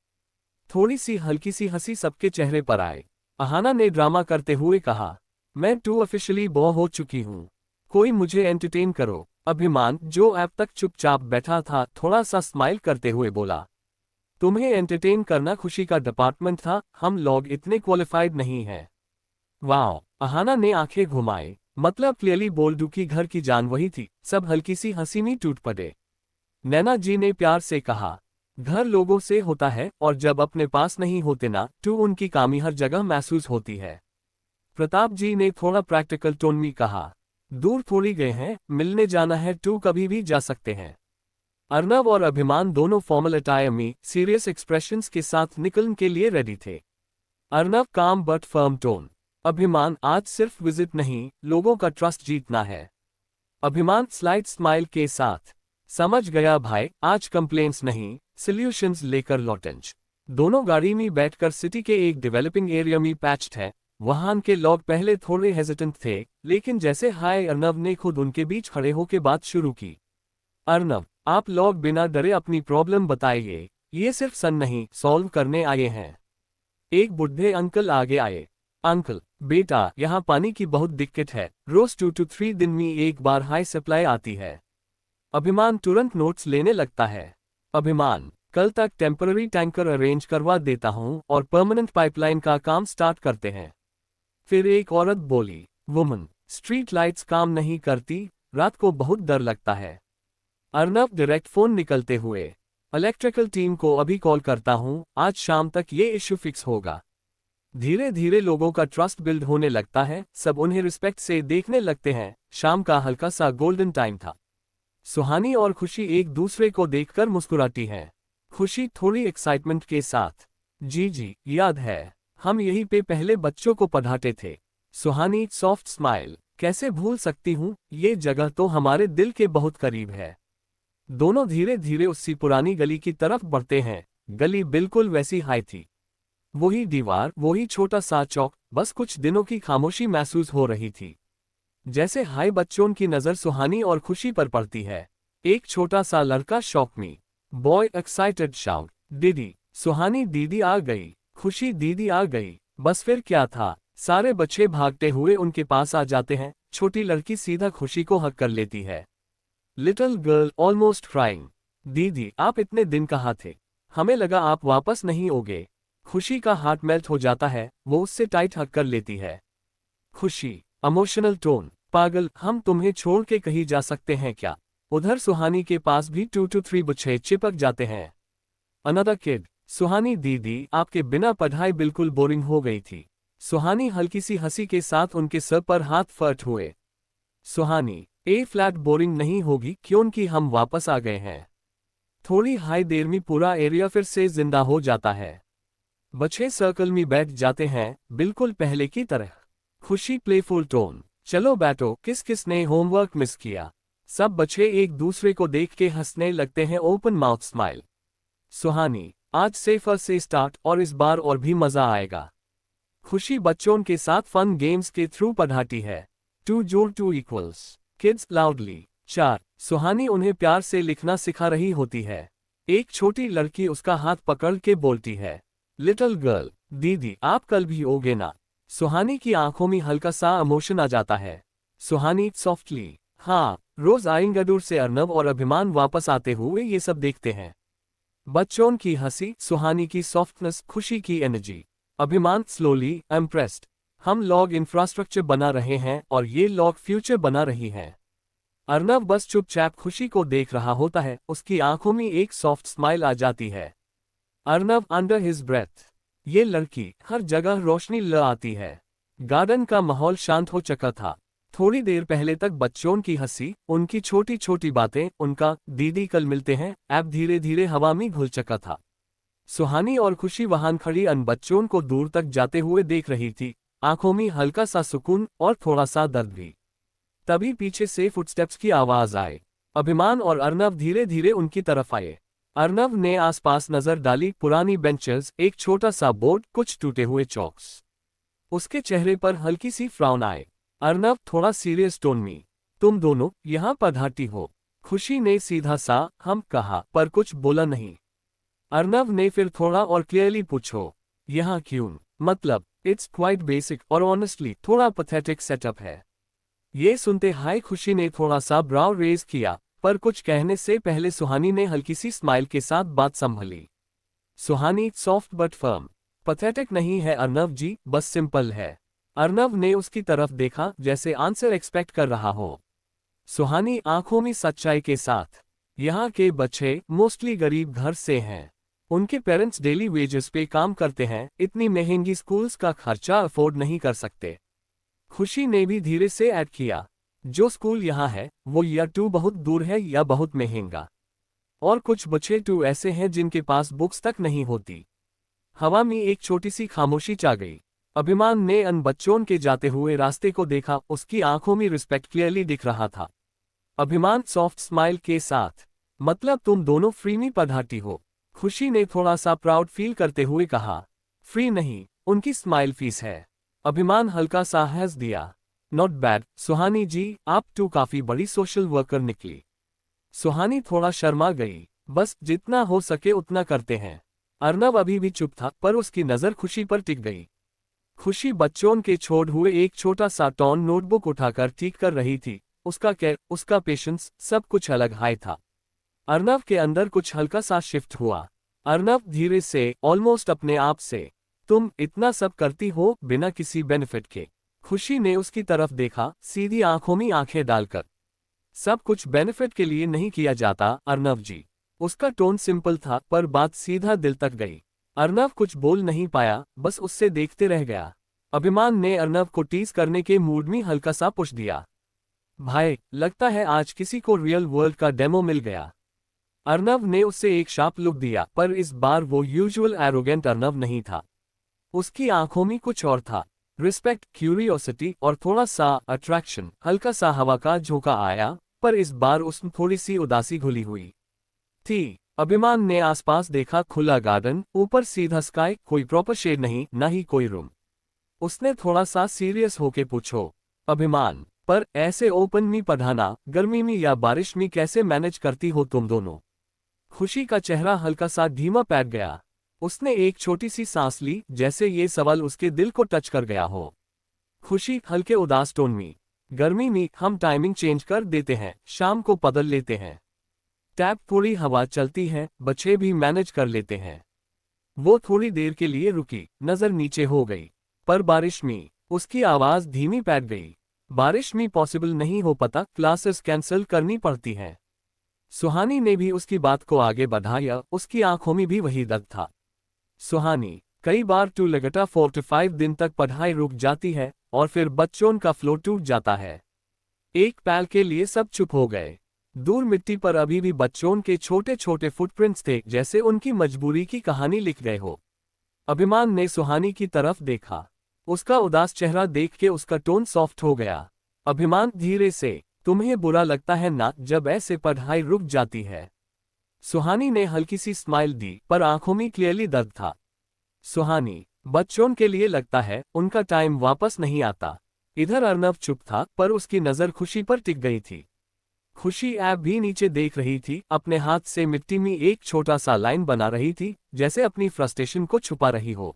थोड़ी सी हल्की सी हंसी सबके चेहरे पर आए। अहाना ने ड्रामा करते हुए कहा, मैं 2 ऑफिशियली बोर हो चुकी हूँ, कोई मुझे एंटरटेन करो। अभिमान, जो ऐप तक चुपचाप बैठा था, थोड़ा सा स्माइल करते हुए बोला, तुम्हें एंटरटेन करना खुशी का डिपार्टमेंट था, हम लोग इतने क्वालिफाइड नहीं हैं। वाह, अहाना ने आंखें घुमाए, मतलब क्लियरली बोल दूं कि घर की जान वही थी। सब हल्की सी हंसी में टूट पड़े। नैना जी ने प्यार से कहा, घर लोगों से होता है और जब अपने पास नहीं होते ना, तो उनकी कमी हर जगह महसूस होती है। प्रताप जी ने थोड़ा प्रैक्टिकल टोन में कहा, दूर थोड़ी गए हैं, मिलने जाना है तो कभी भी जा सकते हैं। अर्नव और अभिमान दोनों फॉर्मल अटायर में सीरियस एक्सप्रेशंस के साथ निकलने के लिए रेडी थे। अर्नव काम बट फर्म टोन, अभिमान आज सिर्फ विजिट नहीं, लोगों का ट्रस्ट जीतना है। अभिमान स्लाइड स्माइल के साथ, समझ गया भाई, आज कंप्लेंट्स नहीं, सॉल्यूशंस लेकर लौटेंज। दोनों गाड़ी में बैठकर सिटी के एक डेवलपिंग एरिया में पैच्ड है। वहां के लोग पहले थोड़े हेजिटेंट थे, लेकिन जैसे हाय अर्नव ने खुद उनके बीच खड़े होकर बात शुरू की। अर्नव, आप लोग बिना डरे अपनी प्रॉब्लम बताइए, ये सिर्फ सन नहीं सॉल्व करने आए हैं। एक बुढ़े अंकल आगे आए। अंकल, बेटा यहाँ पानी की बहुत दिक्कत है, रोज 2 to 3 दिन में एक बार हाई सप्लाई आती है। अभिमान तुरंत नोट्स लेने लगता है। अभिमान, कल तक टेम्पररी टैंकर अरेंज करवा देता हूँ और परमानेंट पाइपलाइन का काम स्टार्ट करते हैं। फिर एक औरत बोली, वुमन, स्ट्रीट लाइट्स काम नहीं करती, रात को बहुत डर लगता है। अर्नव डायरेक्ट फोन निकलते हुए, इलेक्ट्रिकल टीम को अभी कॉल करता हूँ, आज शाम तक ये इश्यू फिक्स होगा। धीरे धीरे लोगों का ट्रस्ट बिल्ड होने लगता है, सब उन्हें रिस्पेक्ट से देखने लगते हैं। शाम का हल्का सा गोल्डन टाइम था। सुहानी और खुशी एक दूसरे को देखकर मुस्कुराती हैं। खुशी थोड़ी एक्साइटमेंट के साथ, जी याद है, हम यहीं पे पहले बच्चों को पढ़ाते थे। सुहानी सॉफ्ट स्माइल, कैसे भूल सकती हूँ, ये जगह तो हमारे दिल के बहुत करीब है। दोनों धीरे धीरे उसी पुरानी गली की तरफ बढ़ते हैं। गली बिल्कुल वैसी हाई थी, वही दीवार, वही छोटा सा चौक, बस कुछ दिनों की खामोशी महसूस हो रही थी। जैसे हाई बच्चों की नजर सुहानी और खुशी पर पड़ती है। एक छोटा सा लड़का शॉक में, बॉय एक्साइटेड शाउट, दीदी, सुहानी दीदी आ गई, खुशी दीदी आ गई। बस फिर क्या था, सारे बच्चे भागते हुए उनके पास आ जाते हैं। छोटी लड़की सीधा खुशी को हक कर लेती है। लिटिल गर्ल ऑलमोस्ट क्राइंग, दीदी आप इतने दिन कहाँ थे, हमें लगा आप वापस नहीं आओगे। खुशी का हार्ट मेल्ट हो जाता है, वो उससे टाइट हक कर लेती है। खुशी इमोशनल टोन, पागल, हम तुम्हें छोड़ के कहीं जा सकते हैं क्या। उधर सुहानी के पास भी 2 to 3 बच्चे चिपक जाते हैं। अनदर किड, सुहानी दीदी आपके बिना पढ़ाई बिल्कुल बोरिंग हो गई थी। सुहानी हल्की सी हंसी के साथ उनके सर पर हाथ फट हुए। सुहानी, ए फ्लैट बोरिंग नहीं होगी क्योंकि हम वापस आ गए हैं। थोड़ी हाई देर में पूरा एरिया फिर से जिंदा हो जाता है। बच्चे सर्कल में बैठ जाते हैं, बिल्कुल पहले की तरह। खुशी प्लेफुल टोन, चलो बैठो, किस किस ने होमवर्क मिस किया। सब बच्चे एक दूसरे को देख के हंसने लगते हैं, ओपन माउथ स्माइल। सुहानी, आज से फर्स्ट से स्टार्ट और इस बार और भी मजा आएगा। खुशी बच्चों के साथ फन गेम्स के थ्रू पढ़ाती है। 2 जोड़ 2 इक्वल्स, किड्स लाउडली। 4, सुहानी उन्हें प्यार से लिखना सिखा रही होती है। एक छोटी लड़की उसका हाथ पकड़ के बोलती है, लिटिल गर्ल, दीदी आप कल भी ओगे ना। सुहानी की आंखों में हल्का सा इमोशन आ जाता है। सुहानी सॉफ्टली, हाँ, रोज आएंगे। दूर से अर्नव और अभिमान वापस आते हुए ये सब देखते हैं। बच्चों की हंसी, सुहानी की सॉफ्टनेस, खुशी की एनर्जी। अभिमान स्लोली इम्प्रेस्ड, हम लोग इंफ्रास्ट्रक्चर बना रहे हैं और ये लोग फ्यूचर बना रही हैं। अर्नव बस चुपचाप खुशी को देख रहा होता है, उसकी आंखों में एक सॉफ्ट स्माइल आ जाती है। अर्नव अंडर हिज ब्रेथ, ये लड़की, हर जगह रोशनी ल आती है। गार्डन का माहौल शांत हो चुका था। थोड़ी देर पहले तक बच्चों की हंसी, उनकी छोटी छोटी बातें, उनका दीदी कल मिलते हैं ऐप धीरे धीरे हवा में घुल चुका था। सुहानी और खुशी वहां खड़ी अन बच्चों को दूर तक जाते हुए देख रही थी, आंखों में हल्का सा सुकून और थोड़ा सा दर्द भी। तभी पीछे से फुटस्टेप्स की आवाज आए। अभिमान और अर्नव धीरे धीरे उनकी तरफ आए। अर्नव ने आसपास नजर डाली, पुरानी बेंचेस, एक छोटा सा बोर्ड, कुछ टूटे हुए चॉक्स। उसके चेहरे पर हल्की सी फ्राउन आए। अर्नव थोड़ा सीरियस टोन में, तुम दोनों यहाँ पधारती हो? खुशी ने सीधा सा हम कहा पर कुछ बोला नहीं। अर्नव ने फिर थोड़ा और क्लियरली पूछो, यहाँ क्यों? मतलब इट्स क्वाइट बेसिक और ऑनेस्टली थोड़ा पैथेटिक सेटअप है। ये सुनते हाय खुशी ने थोड़ा सा ब्राउ रेज किया, पर कुछ कहने से पहले सुहानी ने हल्की सी स्माइल के साथ बात संभली। सुहानी सॉफ्ट बट फर्म, पैथेटिक नहीं है अर्नव जी, बस सिंपल है। अर्नव ने उसकी तरफ देखा जैसे आंसर एक्सपेक्ट कर रहा हो। सुहानी आंखों में सच्चाई के साथ, यहाँ के बच्चे मोस्टली गरीब घर से हैं। उनके पेरेंट्स डेली वेजेस पे काम करते हैं, इतनी महंगी स्कूल्स का खर्चा अफोर्ड नहीं कर सकते। खुशी ने भी धीरे से ऐड किया, जो स्कूल यहाँ है वो या टू बहुत दूर है या बहुत महंगा। और कुछ बच्चे टू ऐसे हैं जिनके पास बुक्स तक नहीं होती। हवा में एक छोटी सी खामोशी छा गई। अभिमान ने अन बच्चों के जाते हुए रास्ते को देखा, उसकी आंखों में रिस्पेक्ट क्लियरली दिख रहा था। अभिमान सॉफ्ट स्माइल के साथ, मतलब तुम दोनों फ्री में पधारती हो? खुशी ने थोड़ा सा प्राउड फील करते हुए कहा, फ्री नहीं, उनकी स्माइल फीस है। अभिमान हल्का सा हंस दिया, नॉट बैड सुहानी जी, आप टू काफी बड़ी सोशल वर्कर निकली। सुहानी थोड़ा शर्मा गई, बस जितना हो सके उतना करते हैं। अर्नव अभी भी चुप था, पर उसकी नजर खुशी पर टिक गई। खुशी बच्चों के छोड़ हुए एक छोटा सा टॉन नोटबुक उठाकर ठीक कर रही थी। उसका केयर, उसका पेशेंस, सब कुछ अलग हाई था। अर्नव के अंदर कुछ हल्का सा शिफ्ट हुआ। अर्नव धीरे से, ऑलमोस्ट अपने आप से, तुम इतना सब करती हो बिना किसी बेनिफिट के? खुशी ने उसकी तरफ देखा, सीधी आंखों में आंखें डालकर। सब कुछ बेनिफिट के लिए नहीं किया जाता अर्नव जी। उसका टोन सिंपल था, पर बात सीधा दिल तक गई। अर्नव कुछ बोल नहीं पाया, बस उससे देखते रह गया। अभिमान ने अर्नव को टीज करने के मूड में हल्का सा पुश दिया, भाई लगता है आज किसी को रियल वर्ल्ड का डेमो मिल गया। अर्नव ने उससे एक शार्प लुक दिया, पर इस बार वो यूजुअल एरोगेंट अर्नव नहीं था। उसकी आंखों में कुछ और था, रिस्पेक्ट, क्यूरियोसिटी और थोड़ा सा अट्रैक्शन। हल्का सा हवा का झोंका आया, पर इस बार उसमें थोड़ी सी उदासी घुली हुई थी। अभिमान ने आसपास देखा, खुला गार्डन, ऊपर सीधा स्काई, कोई प्रॉपर शेड नहीं, ना ही कोई रूम। उसने थोड़ा सा सीरियस होके पूछो, अभिमान, पर ऐसे ओपन में पढ़ाना, गर्मी में या बारिश में कैसे मैनेज करती हो तुम दोनों? खुशी का चेहरा हल्का सा धीमा पैट गया। उसने एक छोटी सी सांस ली, जैसे ये सवाल उसके दिल को टच कर गया हो। खुशी हल्के उदास टोन में, गर्मी में हम टाइमिंग चेंज कर देते हैं, शाम को बदल लेते हैं। टैप थोड़ी हवा चलती है, बच्चे भी मैनेज कर लेते हैं। वो थोड़ी देर के लिए रुकी, नजर नीचे हो गई। पर बारिश में, उसकी आवाज धीमी पैट गई। बारिश में पॉसिबल नहीं हो पाता, क्लासेस कैंसिल करनी पड़ती हैं। सुहानी ने भी उसकी बात को आगे बढ़ाया, उसकी आंखों में भी वही दर्द था। सुहानी, कई बार टू लगातार 4 से 5 दिन तक पढ़ाई रुक जाती है, और फिर बच्चों का फ्लो टूट जाता है। एक पल के लिए सब चुप हो गए। दूर मिट्टी पर अभी भी बच्चों के छोटे छोटे फुटप्रिंट्स थे, जैसे उनकी मजबूरी की कहानी लिख गए हो। अभिमान ने सुहानी की तरफ देखा। उसका उदास चेहरा देख के उसका टोन सॉफ्ट हो गया। अभिमान धीरे से, तुम्हें बुरा लगता है ना जब ऐसे पढ़ाई रुक जाती है? सुहानी ने हल्की सी स्माइल दी, पर आंखों में क्लियरली दर्द था। सुहानी, बच्चों के लिए लगता है उनका टाइम वापस नहीं आता। इधर अर्नव चुप था, पर उसकी नजर खुशी पर टिक गई थी। खुशी ऐप भी नीचे देख रही थी, अपने हाथ से मिट्टी में एक छोटा सा लाइन बना रही थी, जैसे अपनी फ्रस्ट्रेशन को छुपा रही हो।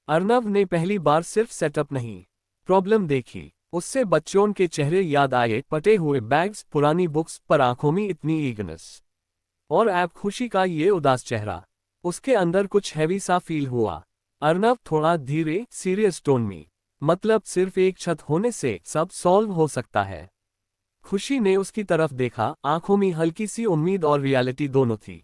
अर्नव ने पहली बार सिर्फ सेटअप नहीं, प्रॉब्लम देखी। उससे बच्चों के चेहरे याद आए, पटे हुए बैग्स, पुरानी बुक्स, पर आंखों में इतनी ईगरनेस। और ऐप खुशी का ये उदास चेहरा, उसके अंदर कुछ हैवी सा फील हुआ। अर्नव थोड़ा धीरे, सीरियस टोन में, मतलब सिर्फ एक छत होने से सब सॉल्व हो सकता है। खुशी ने उसकी तरफ देखा, आंखों में हल्की सी उम्मीद और रियलिटी दोनों थी।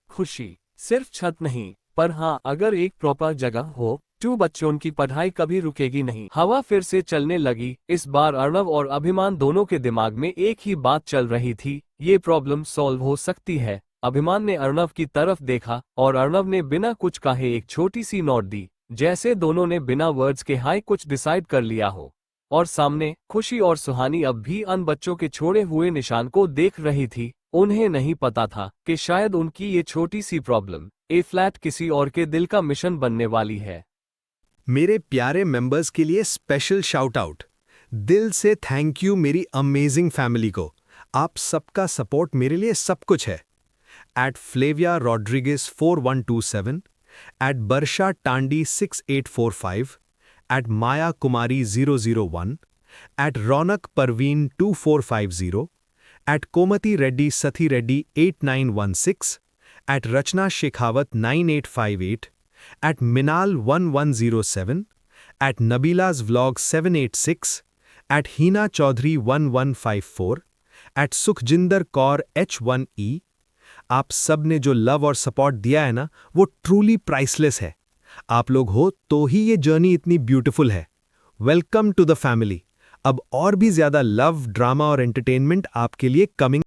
खुशी, सिर्फ छत नहीं, पर हाँ, अगर एक प्रॉपर जगह हो, टू बच्चों की पढ़ाई कभी रुकेगी नहीं। हवा फिर से चलने लगी। इस बार अर्नव और अभिमान दोनों के दिमाग में एक ही बात चल रही थी, ये प्रॉब्लम सॉल्व हो सकती है। अभिमान ने अर्नव की तरफ देखा, और अर्नव ने बिना कुछ कहे एक छोटी सी नोट दी, जैसे दोनों ने बिना वर्ड्स के हाई कुछ डिसाइड कर लिया हो। और सामने खुशी और सुहानी अब भी अन बच्चों के छोड़े हुए निशान को देख रही थी। उन्हें नहीं पता था कि शायद उनकी ये छोटी सी प्रॉब्लम ए फ्लैट किसी और के दिल का मिशन बनने वाली है। मेरे प्यारे मेंबर्स के लिए स्पेशल शाउट आउट। दिल से थैंक यू मेरी अमेजिंग फैमिली को। आप सबका सपोर्ट मेरे लिए सब कुछ है। Eight Flavia Rodrigues 4127, at Barsha Tandi 6845, at Maya Kumari 001, at Raunak Parveen 2450, at Komati Reddy Sathi Reddy 8916, at Rachna Shekhawat 9858, at Minal 1107, at Nabila's Vlog 786, at Hina Chaudhary 1154, at Sukhjinder Kaur H1E। आप सब ने जो लव और सपोर्ट दिया है ना, वो ट्रूली प्राइसलेस है। आप लोग हो तो ही ये जर्नी इतनी ब्यूटीफुल है। Welcome to the family. अब और भी ज्यादा लव, ड्रामा और एंटरटेनमेंट आपके लिए कमिंग